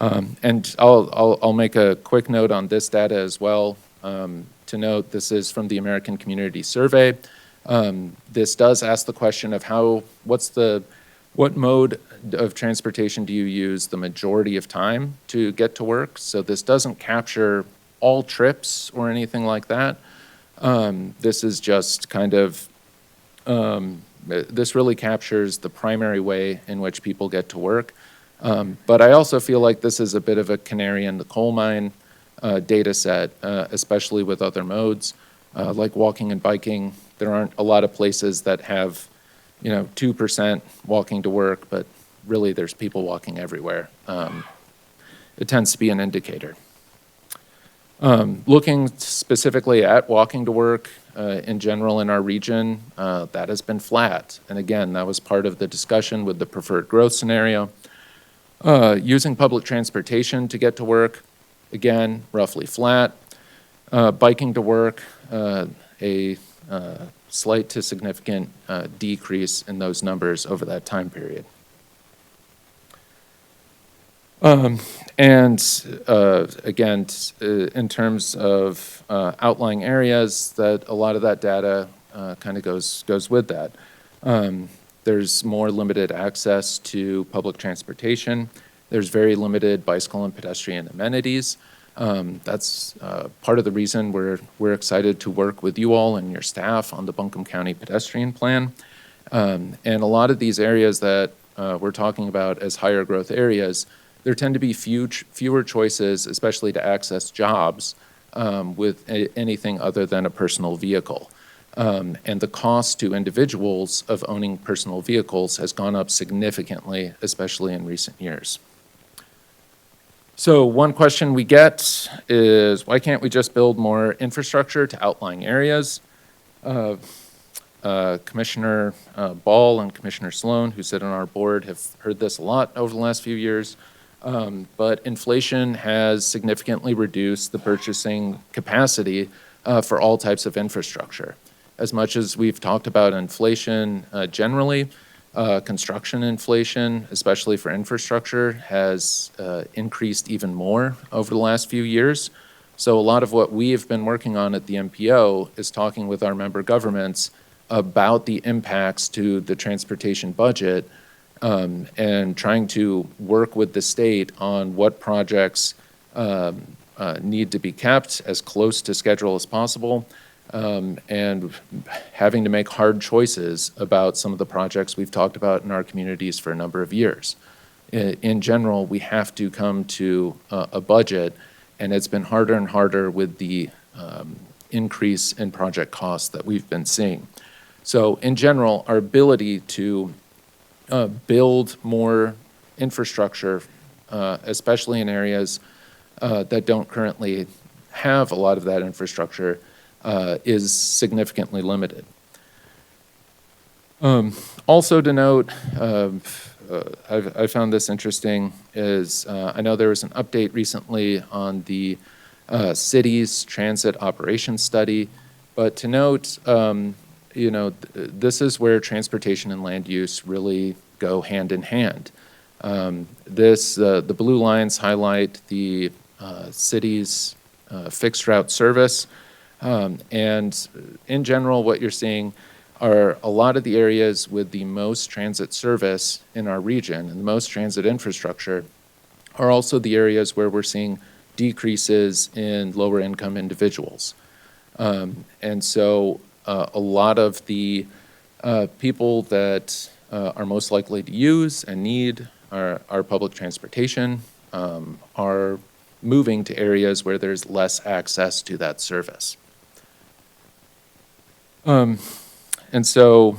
Speaker 7: And I'll make a quick note on this data as well. To note, this is from the American Community Survey. This does ask the question of what mode of transportation do you use the majority of time to get to work? So this doesn't capture all trips or anything like that. This is just kind of, this really captures the primary way in which people get to work. But I also feel like this is a bit of a canary in the coal mine data set, especially with other modes, like walking and biking. There aren't a lot of places that have 2% walking to work, but really there's people walking everywhere. It tends to be an indicator. Looking specifically at walking to work in general in our region, that has been flat. And again, that was part of the discussion with the preferred growth scenario. Using public transportation to get to work, again, roughly flat. Biking to work, a slight to significant decrease in those numbers over that time period. And again, in terms of outlying areas, that a lot of that data kind of goes with that. There's more limited access to public transportation. There's very limited bicycle and pedestrian amenities. That's part of the reason we're excited to work with you all and your staff on the Buncombe County pedestrian plan. And a lot of these areas that we're talking about as higher growth areas, there tend to be fewer choices, especially to access jobs with anything other than a personal vehicle. And the cost to individuals of owning personal vehicles has gone up significantly, especially in recent years. So one question we get is, why can't we just build more infrastructure to outlying areas? Commissioner Ball and Commissioner Sloan, who sit on our board, have heard this a lot over the last few years. But inflation has significantly reduced the purchasing capacity for all types of infrastructure. As much as we've talked about inflation generally, construction inflation, especially for infrastructure, has increased even more over the last few years. So a lot of what we've been working on at the MPO is talking with our member governments about the impacts to the transportation budget and trying to work with the state on what projects need to be kept as close to schedule as possible, and having to make hard choices about some of the projects we've talked about in our communities for a number of years. In general, we have to come to a budget, and it's been harder and harder with the increase in project costs that we've been seeing. So in general, our ability to build more infrastructure, especially in areas that don't currently have a lot of that infrastructure, is significantly limited. Also to note, I found this interesting, is I know there was an update recently on the city's transit operations study, but to note, this is where transportation and land use really go hand in hand. The blue lines highlight the city's fixed route service, and in general, what you're seeing are a lot of the areas with the most transit service in our region and the most transit infrastructure are also the areas where we're seeing decreases in lower income individuals. And so a lot of the people that are most likely to use and need our public transportation are moving to areas where there's less access to that service. And so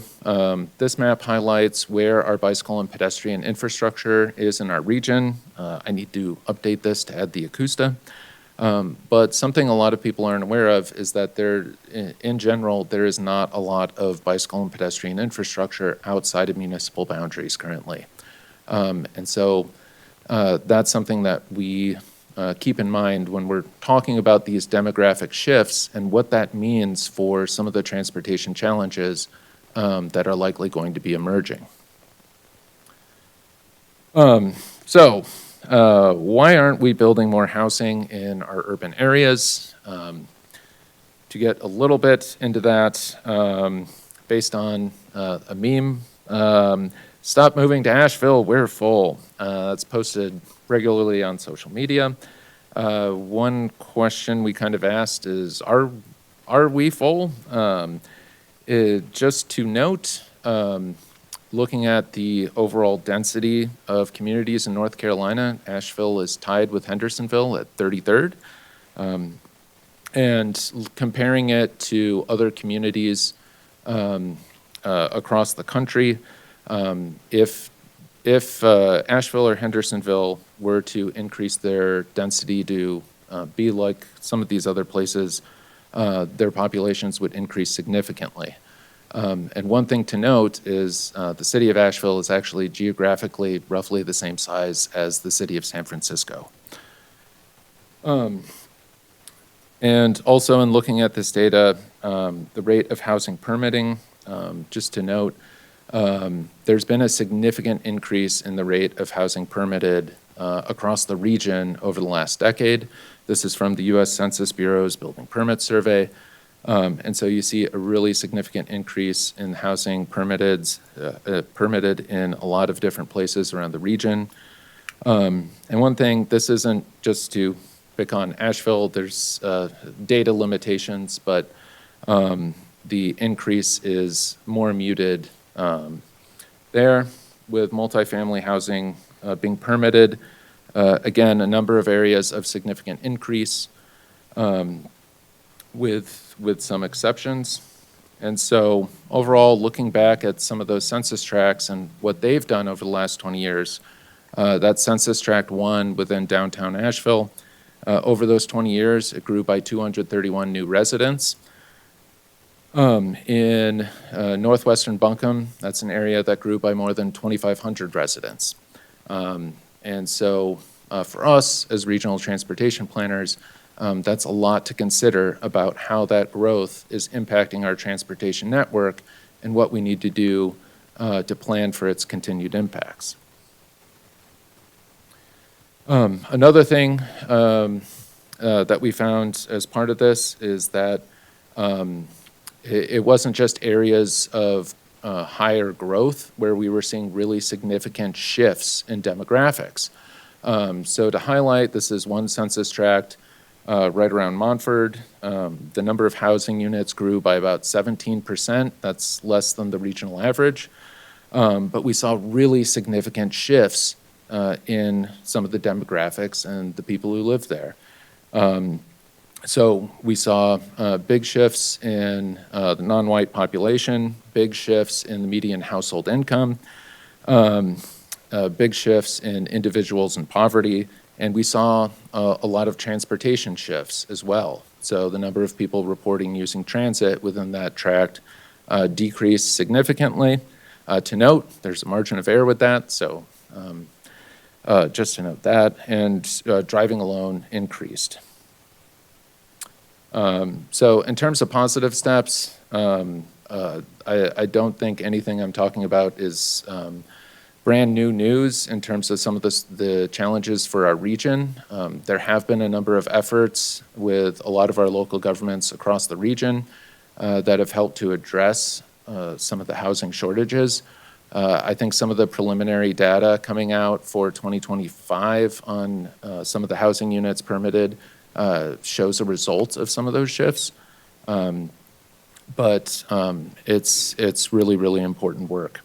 Speaker 7: this map highlights where our bicycle and pedestrian infrastructure is in our region. I need to update this to add the Akusta. But something a lot of people aren't aware of is that in general, there is not a lot of bicycle and pedestrian infrastructure outside of municipal boundaries currently. And so that's something that we keep in mind when we're talking about these demographic shifts and what that means for some of the transportation challenges that are likely going to be emerging. So why aren't we building more housing in our urban areas? To get a little bit into that, based on a meme, stop moving to Asheville, we're full. It's posted regularly on social media. One question we kind of asked is, are we full? Just to note, looking at the overall density of communities in North Carolina, Asheville is tied with Hendersonville at 33rd. And comparing it to other communities across the country, if Asheville or Hendersonville were to increase their density to be like some of these other places, their populations would increase significantly. And one thing to note is the city of Asheville is actually geographically roughly the same size as the city of San Francisco. And also in looking at this data, the rate of housing permitting, just to note, there's been a significant increase in the rate of housing permitted across the region over the last decade. This is from the U.S. Census Bureau's Building Permit Survey. And so you see a really significant increase in housing permitted in a lot of different places around the region. And one thing, this isn't just to pick on Asheville, there's data limitations, but the increase is more muted there with multifamily housing being permitted. Again, a number of areas of significant increase with some exceptions. And so overall, looking back at some of those census tracts and what they've done over the last 20 years, that Census Tract 1 within downtown Asheville, over those 20 years, it grew by 231 new residents. In northwestern Buncombe, that's an area that grew by more than 2,500 residents. And so for us as regional transportation planners, that's a lot to consider about how that growth is impacting our transportation network and what we need to do to plan for its continued impacts. Another thing that we found as part of this is that it wasn't just areas of higher growth where we were seeing really significant shifts in demographics. So to highlight, this is one census tract right around Montford. The number of housing units grew by about 17%. That's less than the regional average. But we saw really significant shifts in some of the demographics and the people who live there. So we saw big shifts in the non-white population, big shifts in the median household income, big shifts in individuals in poverty, and we saw a lot of transportation shifts as well. So the number of people reporting using transit within that tract decreased significantly. To note, there's a margin of error with that, so just to note that, and driving alone increased. So in terms of positive steps, I don't think anything I'm talking about is brand new news in terms of some of the challenges for our region. There have been a number of efforts with a lot of our local governments across the region that have helped to address some of the housing shortages. I think some of the preliminary data coming out for 2025 on some of the housing units permitted shows a result of some of those shifts. But it's really, really important work.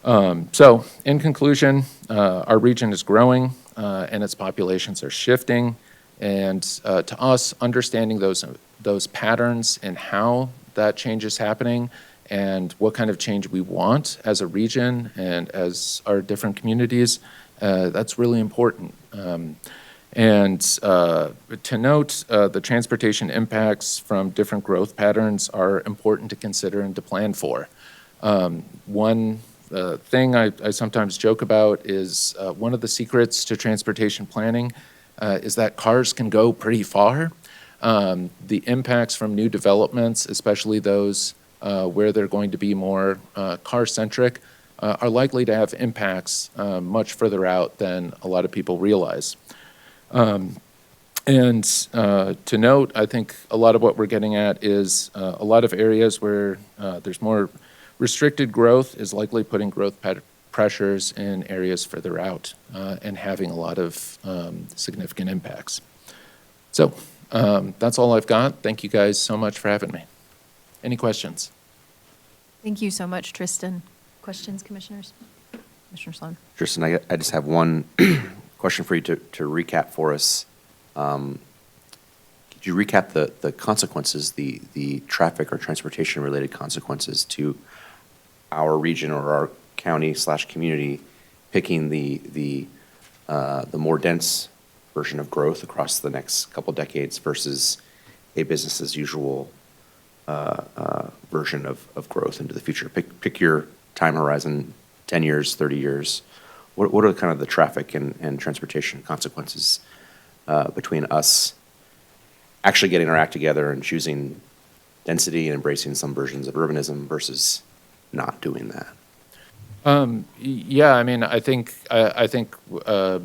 Speaker 7: So in conclusion, our region is growing and its populations are shifting. And to us, understanding those patterns and how that change is happening and what kind of change we want as a region and as our different communities, that's really important. And to note, the transportation impacts from different growth patterns are important to consider and to plan for. One thing I sometimes joke about is one of the secrets to transportation planning is that cars can go pretty far. The impacts from new developments, especially those where they're going to be more car-centric, are likely to have impacts much further out than a lot of people realize. And to note, I think a lot of what we're getting at is a lot of areas where there's more restricted growth is likely putting growth pressures in areas further out and having a lot of significant impacts. So that's all I've got. Thank you guys so much for having me. Any questions?
Speaker 1: Thank you so much, Tristan. Questions, commissioners? Commissioner Sloan?
Speaker 8: Tristan, I just have one question for you to recap for us. Could you recap the consequences, the traffic or transportation related consequences to our region or our county/community picking the more dense version of growth across the next couple decades versus a business as usual version of growth into the future? Pick your time horizon, 10 years, 30 years. What are kind of the traffic and transportation consequences between us actually getting our act together and choosing density and embracing some versions of urbanism versus not doing that?
Speaker 7: Yeah, I mean, I think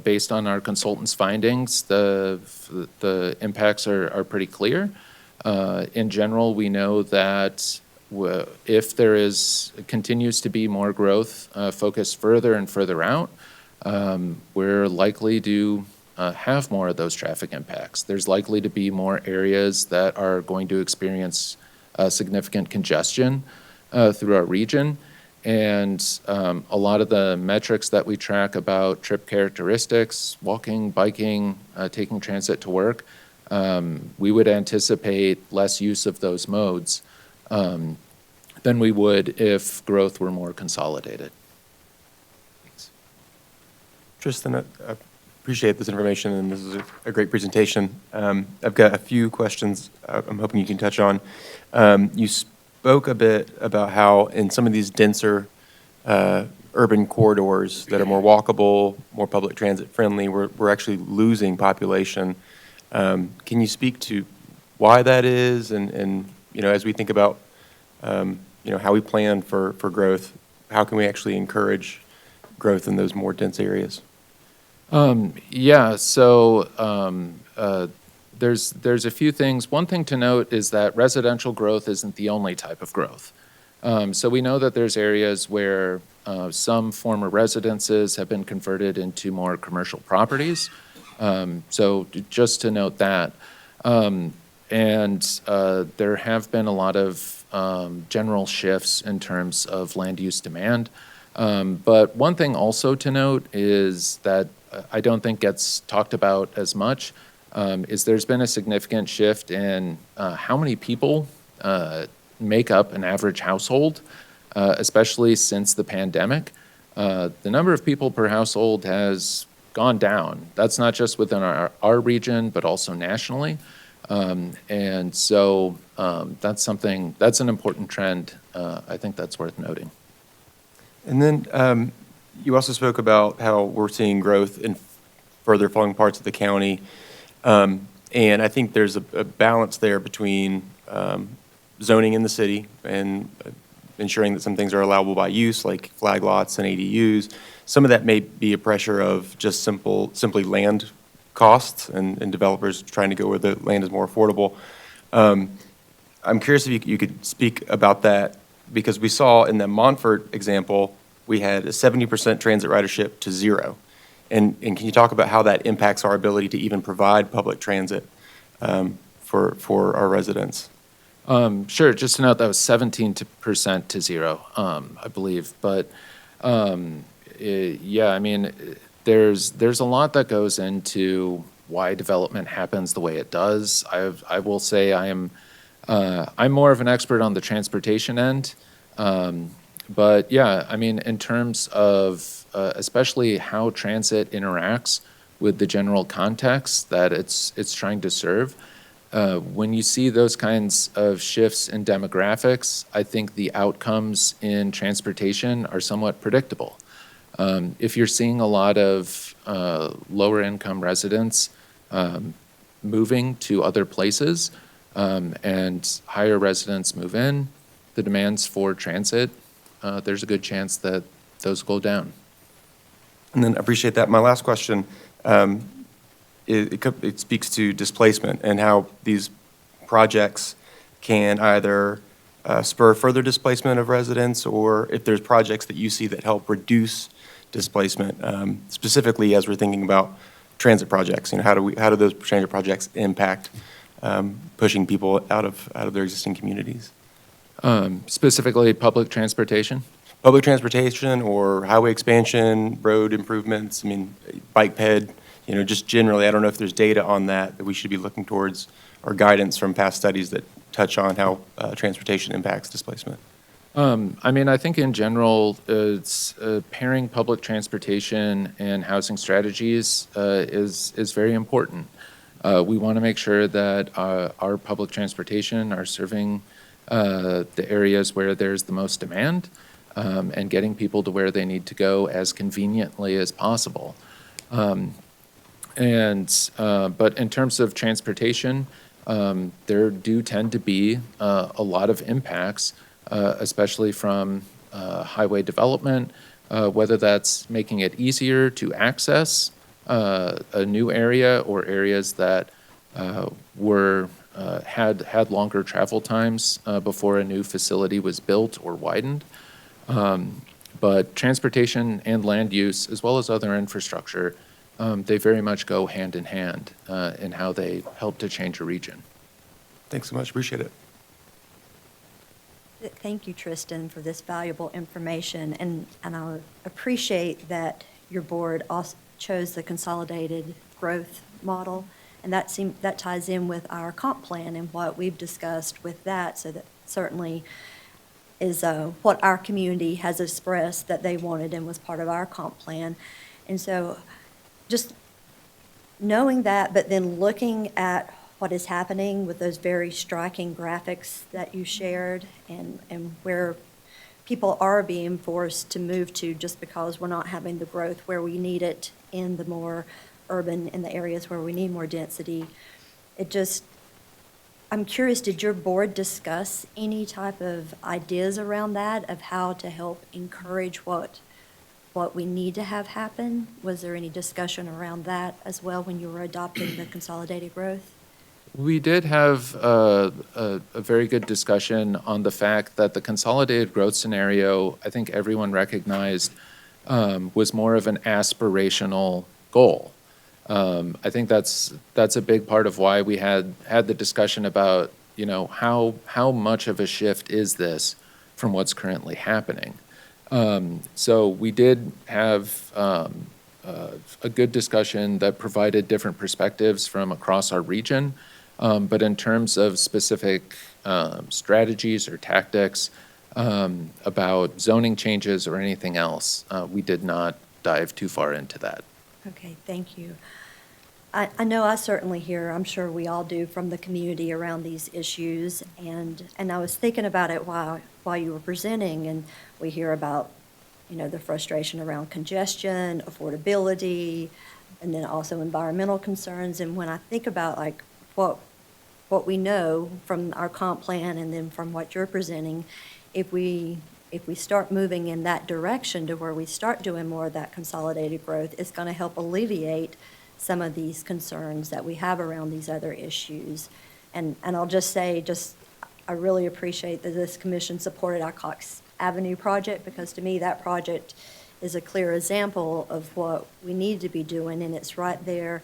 Speaker 7: based on our consultants' findings, the impacts are pretty clear. In general, we know that if there continues to be more growth focused further and further out, we're likely to have more of those traffic impacts. There's likely to be more areas that are going to experience significant congestion through our region. And a lot of the metrics that we track about trip characteristics, walking, biking, taking transit to work, we would anticipate less use of those modes than we would if growth were more consolidated.
Speaker 9: Tristan, I appreciate this information, and this is a great presentation. I've got a few questions I'm hoping you can touch on. You spoke a bit about how in some of these denser urban corridors that are more walkable, more public transit friendly, we're actually losing population. Can you speak to why that is, and as we think about how we plan for growth, how can we actually encourage growth in those more dense areas?
Speaker 7: Yeah, so there's a few things. One thing to note is that residential growth isn't the only type of growth. So we know that there's areas where some former residences have been converted into more commercial properties. So just to note that. And there have been a lot of general shifts in terms of land use demand. But one thing also to note is that I don't think gets talked about as much is there's been a significant shift in how many people make up an average household, especially since the pandemic. The number of people per household has gone down. That's not just within our region, but also nationally. And so that's an important trend. I think that's worth noting.
Speaker 9: And then you also spoke about how we're seeing growth in further flung parts of the county. And I think there's a balance there between zoning in the city and ensuring that some things are allowable by use, like flag lots and ADUs. Some of that may be a pressure of just simply land costs and developers trying to go where the land is more affordable. I'm curious if you could speak about that, because we saw in the Montfort example, we had a 70% transit ridership to 0. And can you talk about how that impacts our ability to even provide public transit for our residents?
Speaker 7: Sure. Just to note, that was 17% to 0, I believe. But yeah, I mean, there's a lot that goes into why development happens the way it does. I will say I'm more of an expert on the transportation end. But yeah, I mean, in terms of especially how transit interacts with the general context that it's trying to serve, when you see those kinds of shifts in demographics, I think the outcomes in transportation are somewhat predictable. If you're seeing a lot of lower income residents moving to other places and higher residents move in, the demands for transit, there's a good chance that those go down.
Speaker 9: And then I appreciate that. My last question, it speaks to displacement and how these projects can either spur further displacement of residents, or if there's projects that you see that help reduce displacement, specifically as we're thinking about transit projects. How do those transit projects impact pushing people out of their existing communities?
Speaker 7: Specifically public transportation?
Speaker 9: Public transportation or highway expansion, road improvements, I mean, bike ped, just generally, I don't know if there's data on that we should be looking towards, or guidance from past studies that touch on how transportation impacts displacement.
Speaker 7: I mean, I think in general, it's pairing public transportation and housing strategies is very important. We want to make sure that our public transportation are serving the areas where there's the most demand, and getting people to where they need to go as conveniently as possible. But in terms of transportation, there do tend to be a lot of impacts, especially from highway development, whether that's making it easier to access a new area or areas that had longer travel times before a new facility was built or widened. But transportation and land use, as well as other infrastructure, they very much go hand in hand in how they help to change a region.
Speaker 9: Thanks so much, appreciate it.
Speaker 6: Thank you, Tristan, for this valuable information, and I appreciate that your board also chose the consolidated growth model, and that ties in with our comp plan and what we've discussed with that, so that certainly is what our community has expressed that they wanted and was part of our comp plan. And so just knowing that, but then looking at what is happening with those very striking graphics that you shared, and where people are being forced to move to just because we're not having the growth where we need it in the more urban, in the areas where we need more density. I'm curious, did your board discuss any type of ideas around that, of how to help encourage what we need to have happen? Was there any discussion around that as well when you were adopting the consolidated growth?
Speaker 7: We did have a very good discussion on the fact that the consolidated growth scenario, I think everyone recognized, was more of an aspirational goal. I think that's a big part of why we had the discussion about, how much of a shift is this from what's currently happening. So we did have a good discussion that provided different perspectives from across our region. But in terms of specific strategies or tactics about zoning changes or anything else, we did not dive too far into that.
Speaker 6: Okay, thank you. I know I certainly hear, I'm sure we all do, from the community around these issues, and I was thinking about it while you were presenting, and we hear about, the frustration around congestion, affordability, and then also environmental concerns. And when I think about what we know from our comp plan and then from what you're presenting, if we start moving in that direction to where we start doing more of that consolidated growth, it's going to help alleviate some of these concerns that we have around these other issues. And I'll just say, I really appreciate that this commission supported our Cox Avenue project, because to me, that project is a clear example of what we need to be doing, and it's right there,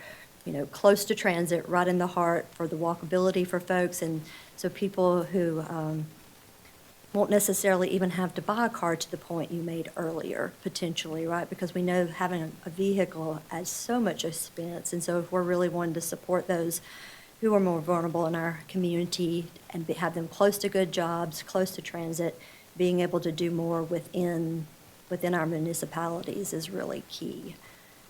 Speaker 6: close to transit, right in the heart for the walkability for folks, and so people who won't necessarily even have to buy a car, to the point you made earlier, potentially, right? Because we know having a vehicle adds so much expense, and so if we're really wanting to support those who are more vulnerable in our community and have them close to good jobs, close to transit, being able to do more within our municipalities is really key.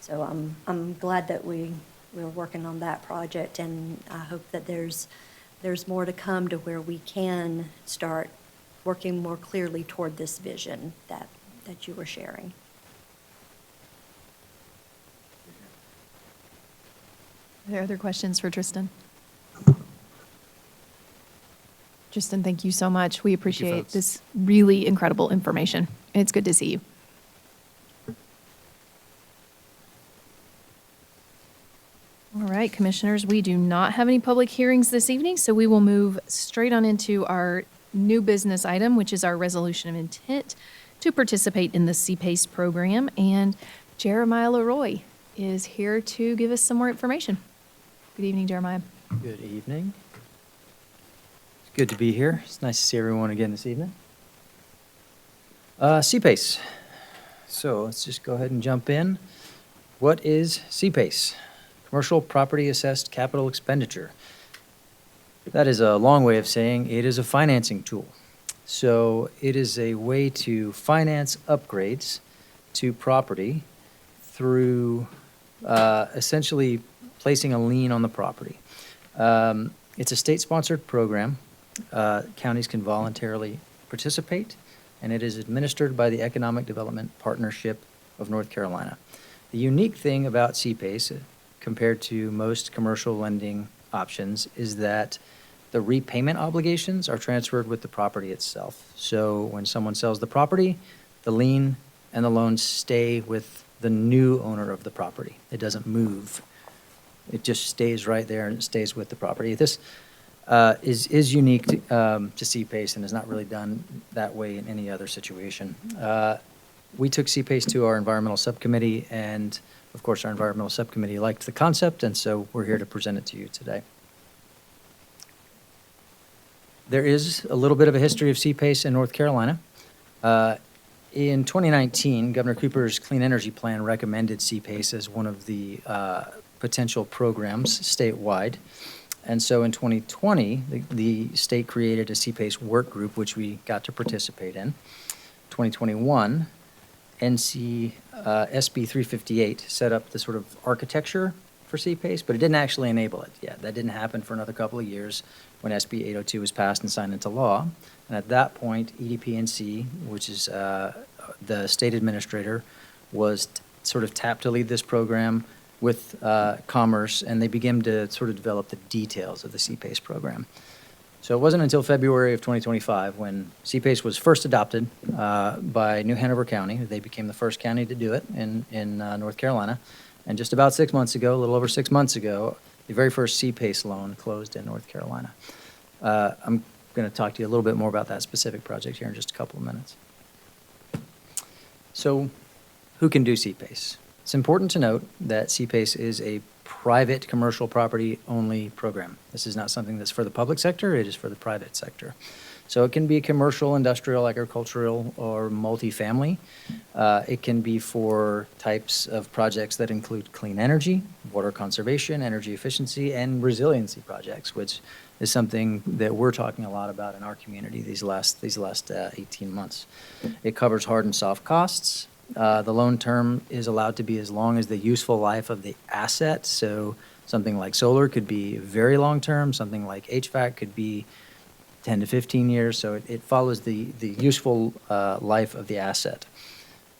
Speaker 6: So I'm glad that we're working on that project, and I hope that there's more to come to where we can start working more clearly toward this vision that you were sharing.
Speaker 1: Are there other questions for Tristan? Tristan, thank you so much. We appreciate
Speaker 7: folks.
Speaker 1: this really incredible information. It's good to see you. All right, commissioners, we do not have any public hearings this evening, so we will move straight on into our new business item, which is our resolution of intent to participate in the CPACE program. And Jeremiah Leroy is here to give us some more information. Good evening, Jeremiah.
Speaker 10: Good evening. It's good to be here. It's nice to see everyone again this evening. CPACE. So let's just go ahead and jump in. What is CPACE? Commercial Property Assessed Capital Expenditure. That is a long way of saying it is a financing tool. So it is a way to finance upgrades to property through essentially placing a lien on the property. It's a state-sponsored program. Counties can voluntarily participate, and it is administered by the Economic Development Partnership of North Carolina. The unique thing about CPACE, compared to most commercial lending options, is that the repayment obligations are transferred with the property itself. So when someone sells the property, the lien and the loan stay with the new owner of the property. It doesn't move. It just stays right there, and it stays with the property. This is unique to CPACE and is not really done that way in any other situation. we took CPACE to our environmental subcommittee, and of course, our environmental subcommittee liked the concept, and so we're here to present it to you today. There is a little bit of a history of CPACE in North Carolina. In 2019, Governor Cooper's Clean Energy Plan recommended CPACE as one of the potential programs statewide. And so in 2020, the state created a CPACE work group, which we got to participate in. 2021, SB 358 set up the sort of architecture for CPACE, but it didn't actually enable it yet. That didn't happen for another couple of years when SB 802 was passed and signed into law. And at that point, EDP&C, which is the state administrator, was sort of tapped to lead this program with Commerce, and they began to sort of develop the details of the CPACE program. So it wasn't until February of 2025 when CPACE was first adopted by New Hanover County. They became the first county to do it in North Carolina. And just about 6 months ago, a little over 6 months ago, the very first CPACE loan closed in North Carolina. I'm going to talk to you a little bit more about that specific project here in just a couple of minutes. So who can do CPACE? It's important to note that CPACE is a private commercial property only program. This is not something that's for the public sector, it is for the private sector. So it can be commercial, industrial, agricultural, or multifamily. It can be for types of projects that include clean energy, water conservation, energy efficiency, and resiliency projects, which is something that we're talking a lot about in our community these last 18 months. It covers hard and soft costs. The loan term is allowed to be as long as the useful life of the asset. So something like solar could be very long term. Something like HVAC could be 10 to 15 years. So it follows the useful life of the asset.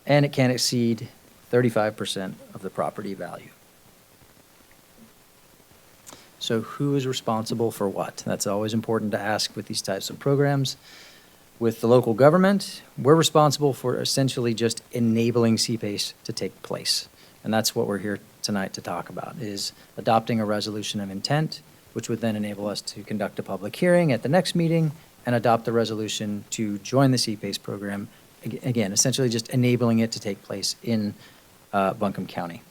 Speaker 10: And it can't exceed 35% of the property value. So who is responsible for what? That's always important to ask with these types of programs. With the local government, we're responsible for essentially just enabling CPACE to take place. And that's what we're here tonight to talk about, is adopting a resolution of intent, which would then enable us to conduct a public hearing at the next meeting and adopt the resolution to join the CPACE program. Again, essentially just enabling it to take place in Buncombe County.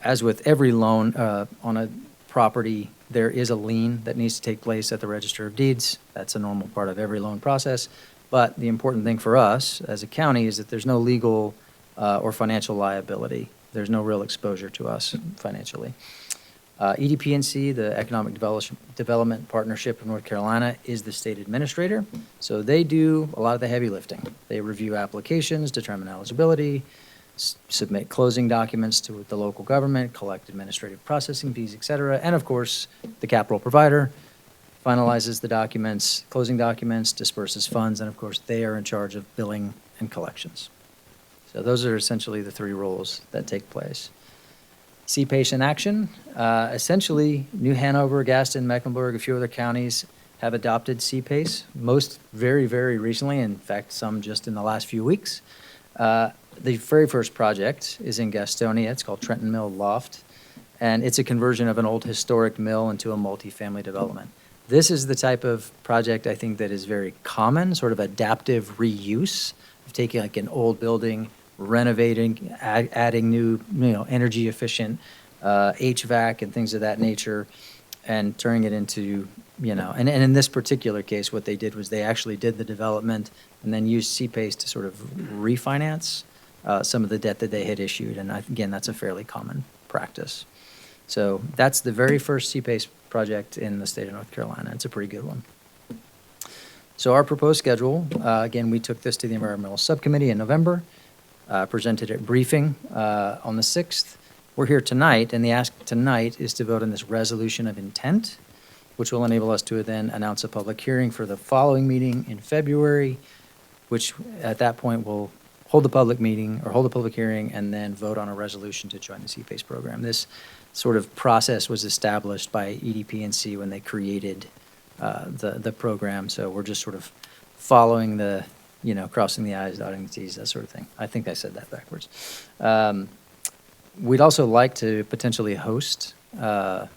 Speaker 10: As with every loan on a property, there is a lien that needs to take place at the Register of Deeds. That's a normal part of every loan process. But the important thing for us as a county is that there's no legal or financial liability. There's no real exposure to us financially. EDP&C, the Economic Development Partnership of North Carolina, is the state administrator. So they do a lot of the heavy lifting. They review applications, determine eligibility, submit closing documents to the local government, collect administrative processing fees, et cetera. And of course, the capital provider finalizes the documents, closing documents, disperses funds, and of course, they are in charge of billing and collections. So those are essentially the three roles that take place. CPACE in action. Essentially, New Hanover, Gaston, Mecklenburg, a few other counties have adopted CPACE, most very, very recently, in fact, some just in the last few weeks. The very first project is in Gastonia. It's called Trenton Mill Loft, and it's a conversion of an old historic mill into a multifamily development. This is the type of project I think that is very common, sort of adaptive reuse of taking like an old building, renovating, adding new, energy efficient HVAC and things of that nature, and turning it into, and in this particular case, what they did was they actually did the development and then used CPACE to sort of refinance some of the debt that they had issued. And again, that's a fairly common practice. So that's the very first CPACE project in the state of North Carolina. It's a pretty good one. So our proposed schedule, again, we took this to the Environmental Subcommittee in November, presented at briefing on the 6th. We're here tonight, and the ask tonight is to vote on this resolution of intent, which will enable us to then announce a public hearing for the following meeting in February, which at that point will hold the public meeting or hold a public hearing and then vote on a resolution to join the CPACE program. This sort of process was established by EDP&C when they created the program. So we're just sort of following the, crossing the I's, dotting the T's, that sort of thing. I think I said that backwards. We'd also like to potentially host a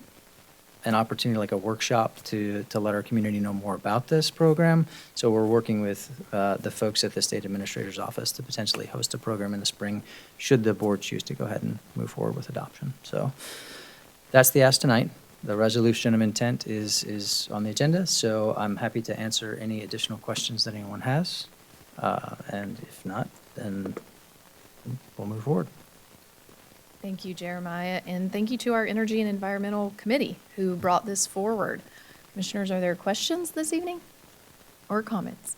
Speaker 10: an opportunity, like a workshop, to let our community know more about this program. So we're working with the folks at the State Administrator's Office to potentially host a program in the spring, should the board choose to go ahead and move forward with adoption. So that's the ask tonight. The resolution of intent is on the agenda, so I'm happy to answer any additional questions that anyone has. And if not, then we'll move forward.
Speaker 1: Thank you, Jeremiah, and thank you to our Energy and Environmental Committee who brought this forward. Commissioners, are there questions this evening or comments?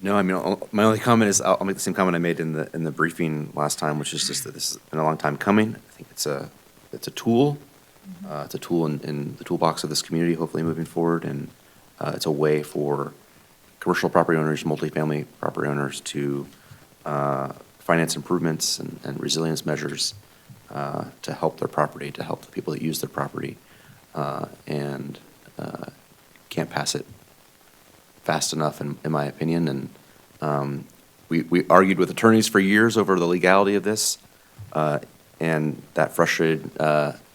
Speaker 8: No, I mean, my only comment is, I'll make the same comment I made in the briefing last time, which is just that this has been a long time coming. I think it's a tool. It's a tool in the toolbox of this community, hopefully moving forward, and it's a way for commercial property owners, multifamily property owners to finance improvements and resilience measures to help their property, to help the people that use their property, and can't pass it fast enough, in my opinion. And we argued with attorneys for years over the legality of this, and that frustrated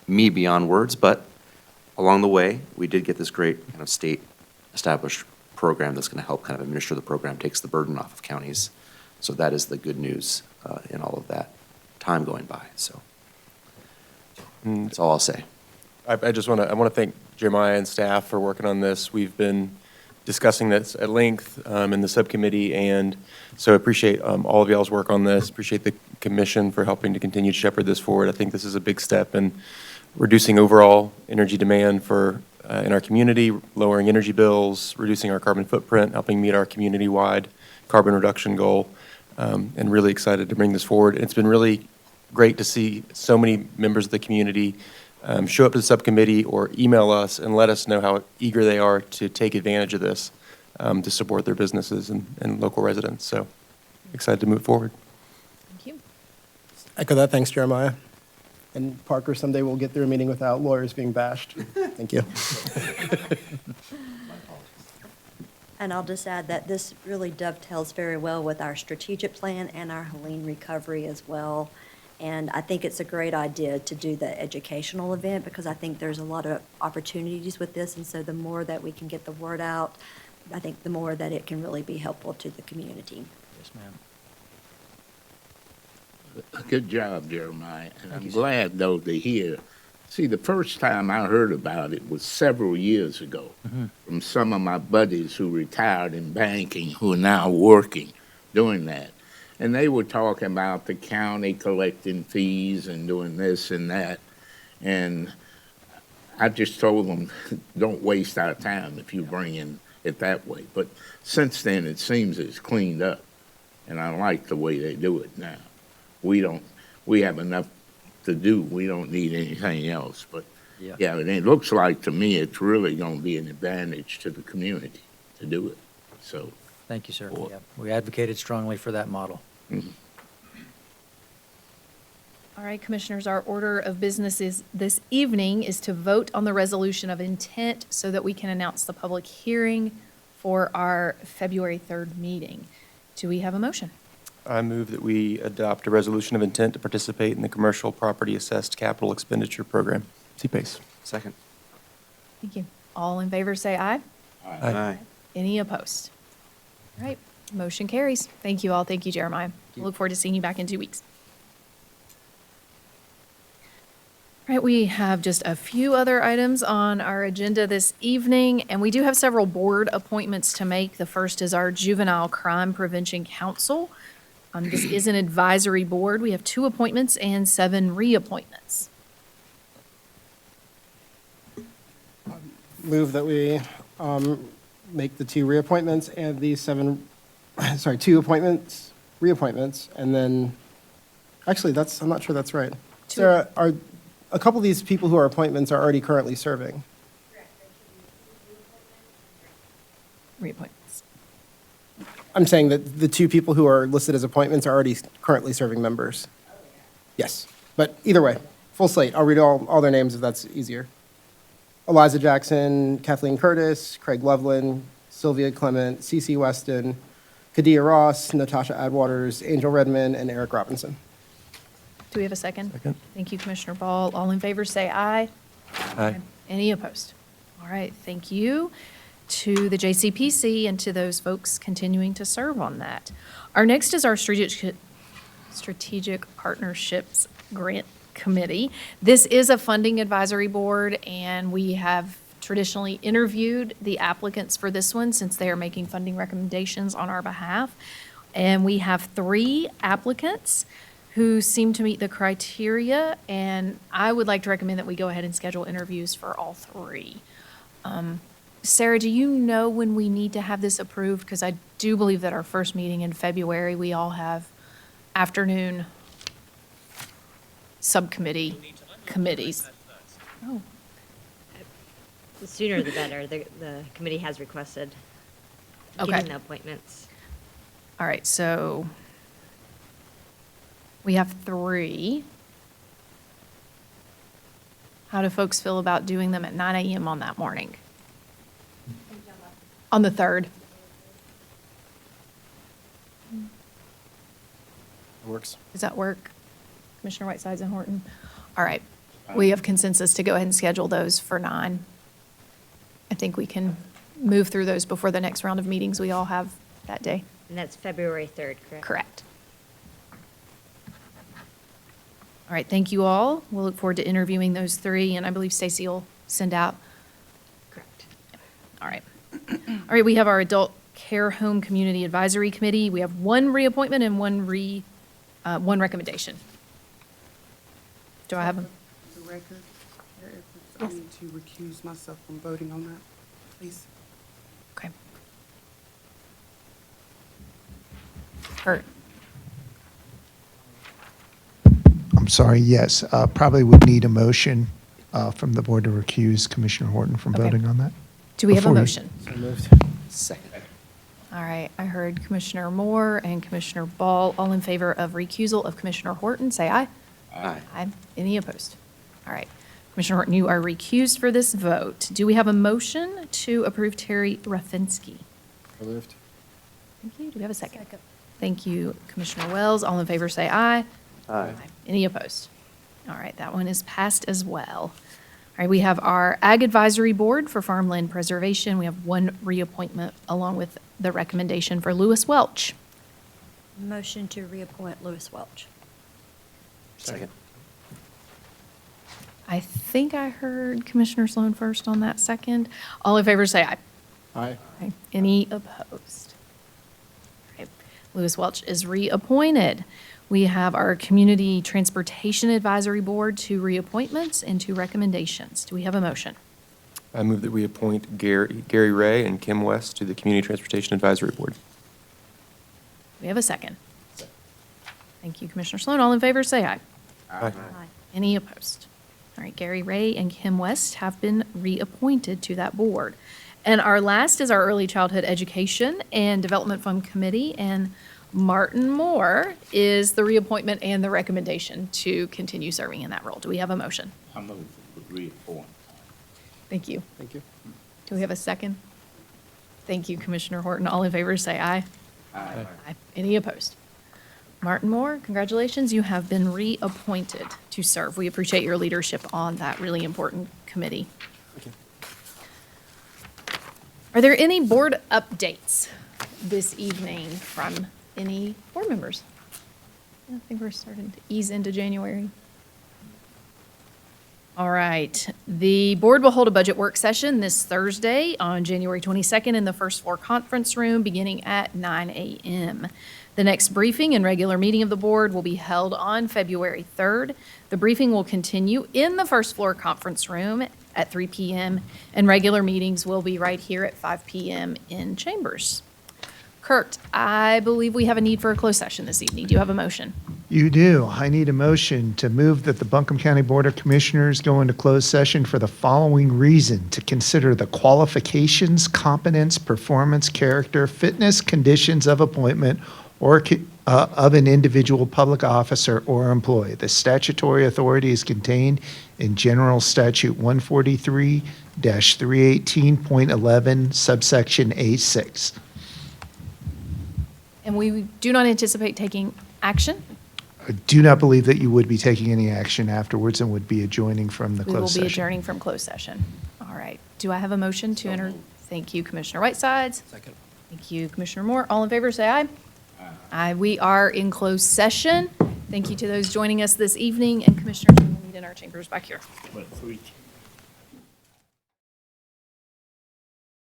Speaker 8: me beyond words. But along the way, we did get this great kind of state-established program that's going to help kind of administer the program, takes the burden off of counties. So that is the good news in all of that time going by. So that's all I'll say.
Speaker 9: I just want to thank Jeremiah and staff for working on this. We've been discussing this at length in the subcommittee, and so I appreciate all of y'all's work on this. Appreciate the commission for helping to continue to shepherd this forward. I think this is a big step in reducing overall energy demand for in our community, lowering energy bills, reducing our carbon footprint, helping meet our community-wide carbon reduction goal, and really excited to bring this forward. It's been really great to see so many members of the community show up to the subcommittee or email us and let us know how eager they are to take advantage of this to support their businesses and local residents. So excited to move forward.
Speaker 1: Thank you.
Speaker 11: Echo that. Thanks, Jeremiah. And Parker, someday we'll get through a meeting without lawyers being bashed. Thank you.
Speaker 6: And I'll just add that this really dovetails very well with our strategic plan and our Helene recovery as well. And I think it's a great idea to do the educational event, because I think there's a lot of opportunities with this. And so the more that we can get the word out, I think the more that it can really be helpful to the community.
Speaker 10: Yes, ma'am.
Speaker 12: Good job, Jeremiah. And
Speaker 10: Thank
Speaker 12: I'm
Speaker 10: you, sir.
Speaker 12: glad, though, to hear. See, the first time I heard about it was several years ago from some of my buddies who retired in banking who are now working doing that. And they were talking about the county collecting fees and doing this and that. And I just told them, don't waste our time if you bring in it that way. But since then, it seems it's cleaned up. And I like the way they do it now. We have enough to do. We don't need anything else. But yeah, and it looks like to me it's really going to be an advantage to the community to do it. So
Speaker 10: Thank you, sir. Yeah, we advocated strongly for that model.
Speaker 1: All right, Commissioners, our order of business is this evening is to vote on the resolution of intent so that we can announce the public hearing for our February 3rd meeting. Do we have a motion?
Speaker 9: I move that we adopt a resolution of intent to participate in the Commercial Property Assessed Capital Expenditure Program, CPACE.
Speaker 8: Second.
Speaker 1: Thank you. All in favor, say aye.
Speaker 8: Aye.
Speaker 1: Any opposed? All right, motion carries. Thank you all. Thank you, Jeremiah. Look forward to seeing you back in 2 weeks. All right, we have just a few other items on our agenda this evening, and we do have several board appointments to make. The first is our Juvenile Crime Prevention Council. This is an advisory board. We have 2 appointments and 7 reappointments.
Speaker 11: Move that we make the 2 reappointments and the 2 appointments, reappointments, and then, actually, I'm not sure that's right. Sarah, are a couple of these people who are appointments are already currently serving?
Speaker 1: Reappointments.
Speaker 11: I'm saying that the 2 people who are listed as appointments are already currently serving members. Yes, but either way, full slate. I'll read all their names if that's easier. Eliza Jackson, Kathleen Curtis, Craig Loveland, Sylvia Clement, Cece Weston, Kadia Ross, Natasha Adwaters, Angel Redmond, and Eric Robinson.
Speaker 1: Do we have a second?
Speaker 9: Second.
Speaker 1: Thank you, Commissioner Ball. All in favor, say aye.
Speaker 9: Aye.
Speaker 1: Any opposed? All right, thank you to the JCPC and to those folks continuing to serve on that. Our next is our Strategic Partnerships Grant Committee. This is a funding advisory board, and we have traditionally interviewed the applicants for this one since they are making funding recommendations on our behalf. And we have 3 applicants who seem to meet the criteria, and I would like to recommend that we go ahead and schedule interviews for all 3. Sarah, do you know when we need to have this approved? Because I do believe that our first meeting in February, we all have afternoon subcommittee committees. Oh,
Speaker 13: The sooner the better. The committee has requested
Speaker 1: Okay.
Speaker 13: getting the appointments.
Speaker 1: all right, so we have 3. How do folks feel about doing them at 9 a.m. on that morning? On the 3rd?
Speaker 9: Works.
Speaker 1: Does that work? Commissioner Whitesides and Horton? All right. We have consensus to go ahead and schedule those for 9. I think we can move through those before the next round of meetings we all have that day.
Speaker 13: And that's February 3rd, correct?
Speaker 1: Correct. All right, thank you all. We'll look forward to interviewing those 3, and I believe Stacy will send out.
Speaker 13: Correct.
Speaker 1: All right. All right, we have our Adult Care Home Community Advisory Committee. We have 1 reappointment and 1 recommendation. Do I have them?
Speaker 14: The record, I need to recuse myself from voting on that, please.
Speaker 1: Okay. Kurt?
Speaker 15: I'm sorry, yes. Probably would need a motion from the board to recuse Commissioner Horton from
Speaker 1: Okay.
Speaker 15: voting on that.
Speaker 1: Do we have a
Speaker 15: Before we-
Speaker 1: motion?
Speaker 11: So moved.
Speaker 14: Second.
Speaker 1: All right, I heard Commissioner Moore and Commissioner Ball. All in favor of recusal of Commissioner Horton, say aye.
Speaker 8: Aye.
Speaker 1: Aye. Any opposed? All right. Commissioner Horton, you are recused for this vote. Do we have a motion to approve Terry Rafinsky?
Speaker 11: So moved.
Speaker 1: Thank you. Do we have a second? Thank you, Commissioner Wells. All in favor, say aye.
Speaker 8: Aye.
Speaker 1: Any opposed? All right, that one is passed as well. All right, we have our Ag Advisory Board for Farmland Preservation. We have 1 reappointment along with the recommendation for Lewis Welch.
Speaker 6: Motion to reappoint Lewis Welch.
Speaker 8: Second.
Speaker 1: I think I heard Commissioner Sloan first on that second. All in favor, say aye.
Speaker 11: Aye.
Speaker 1: Aye. Any opposed? All right, Lewis Welch is reappointed. We have our Community Transportation Advisory Board, 2 reappointments and 2 recommendations. Do we have a motion?
Speaker 9: I move that we appoint Gary Ray and Kim West to the Community Transportation Advisory Board.
Speaker 1: Do we have a second? Thank you, Commissioner Sloan. All in favor, say aye.
Speaker 9: Aye.
Speaker 1: Any opposed? All right, Gary Ray and Kim West have been reappointed to that board. And our last is our Early Childhood Education and Development Fund Committee, and Martin Moore is the reappointment and the recommendation to continue serving in that role. Do we have a motion?
Speaker 12: I move to reappoint.
Speaker 1: Thank you.
Speaker 11: Thank you.
Speaker 1: Do we have a second? Thank you, Commissioner Horton. All in favor, say aye.
Speaker 12: Aye.
Speaker 1: Aye. Any opposed? Martin Moore, congratulations, you have been reappointed to serve. We appreciate your leadership on that really important committee. Are there any board updates this evening from any board members? I think we're starting to ease into January. All right, the board will hold a budget work session this Thursday on January 22nd in the first floor conference room, beginning at 9 a.m. The next briefing and regular meeting of the board will be held on February 3rd. The briefing will continue in the first floor conference room at 3 p.m., and regular meetings will be right here at 5 p.m. in chambers. Kurt, I believe we have a need for a closed session this evening. Do you have a motion?
Speaker 15: You do. I need a motion to move that the Buncombe County Board of Commissioners go into closed session for the following reason: to consider the qualifications, competence, performance, character, fitness, conditions of appointment, or of an individual public officer or employee. The statutory authority is contained in General Statute 143-318.11, subsection A6.
Speaker 1: And we do not anticipate taking action?
Speaker 15: I do not believe that you would be taking any action afterwards and would be adjoining from the
Speaker 1: We will
Speaker 15: closed
Speaker 1: be
Speaker 15: session.
Speaker 1: adjourning from closed session. All right. Do I have a motion to enter? Thank you, Commissioner Whitesides.
Speaker 11: Second.
Speaker 1: Thank you, Commissioner Moore. All in favor, say aye. Aye. We are in closed session. Thank you to those joining us this evening, and Commissioners, we will meet in our chambers back here.
Speaker 12: What, 3?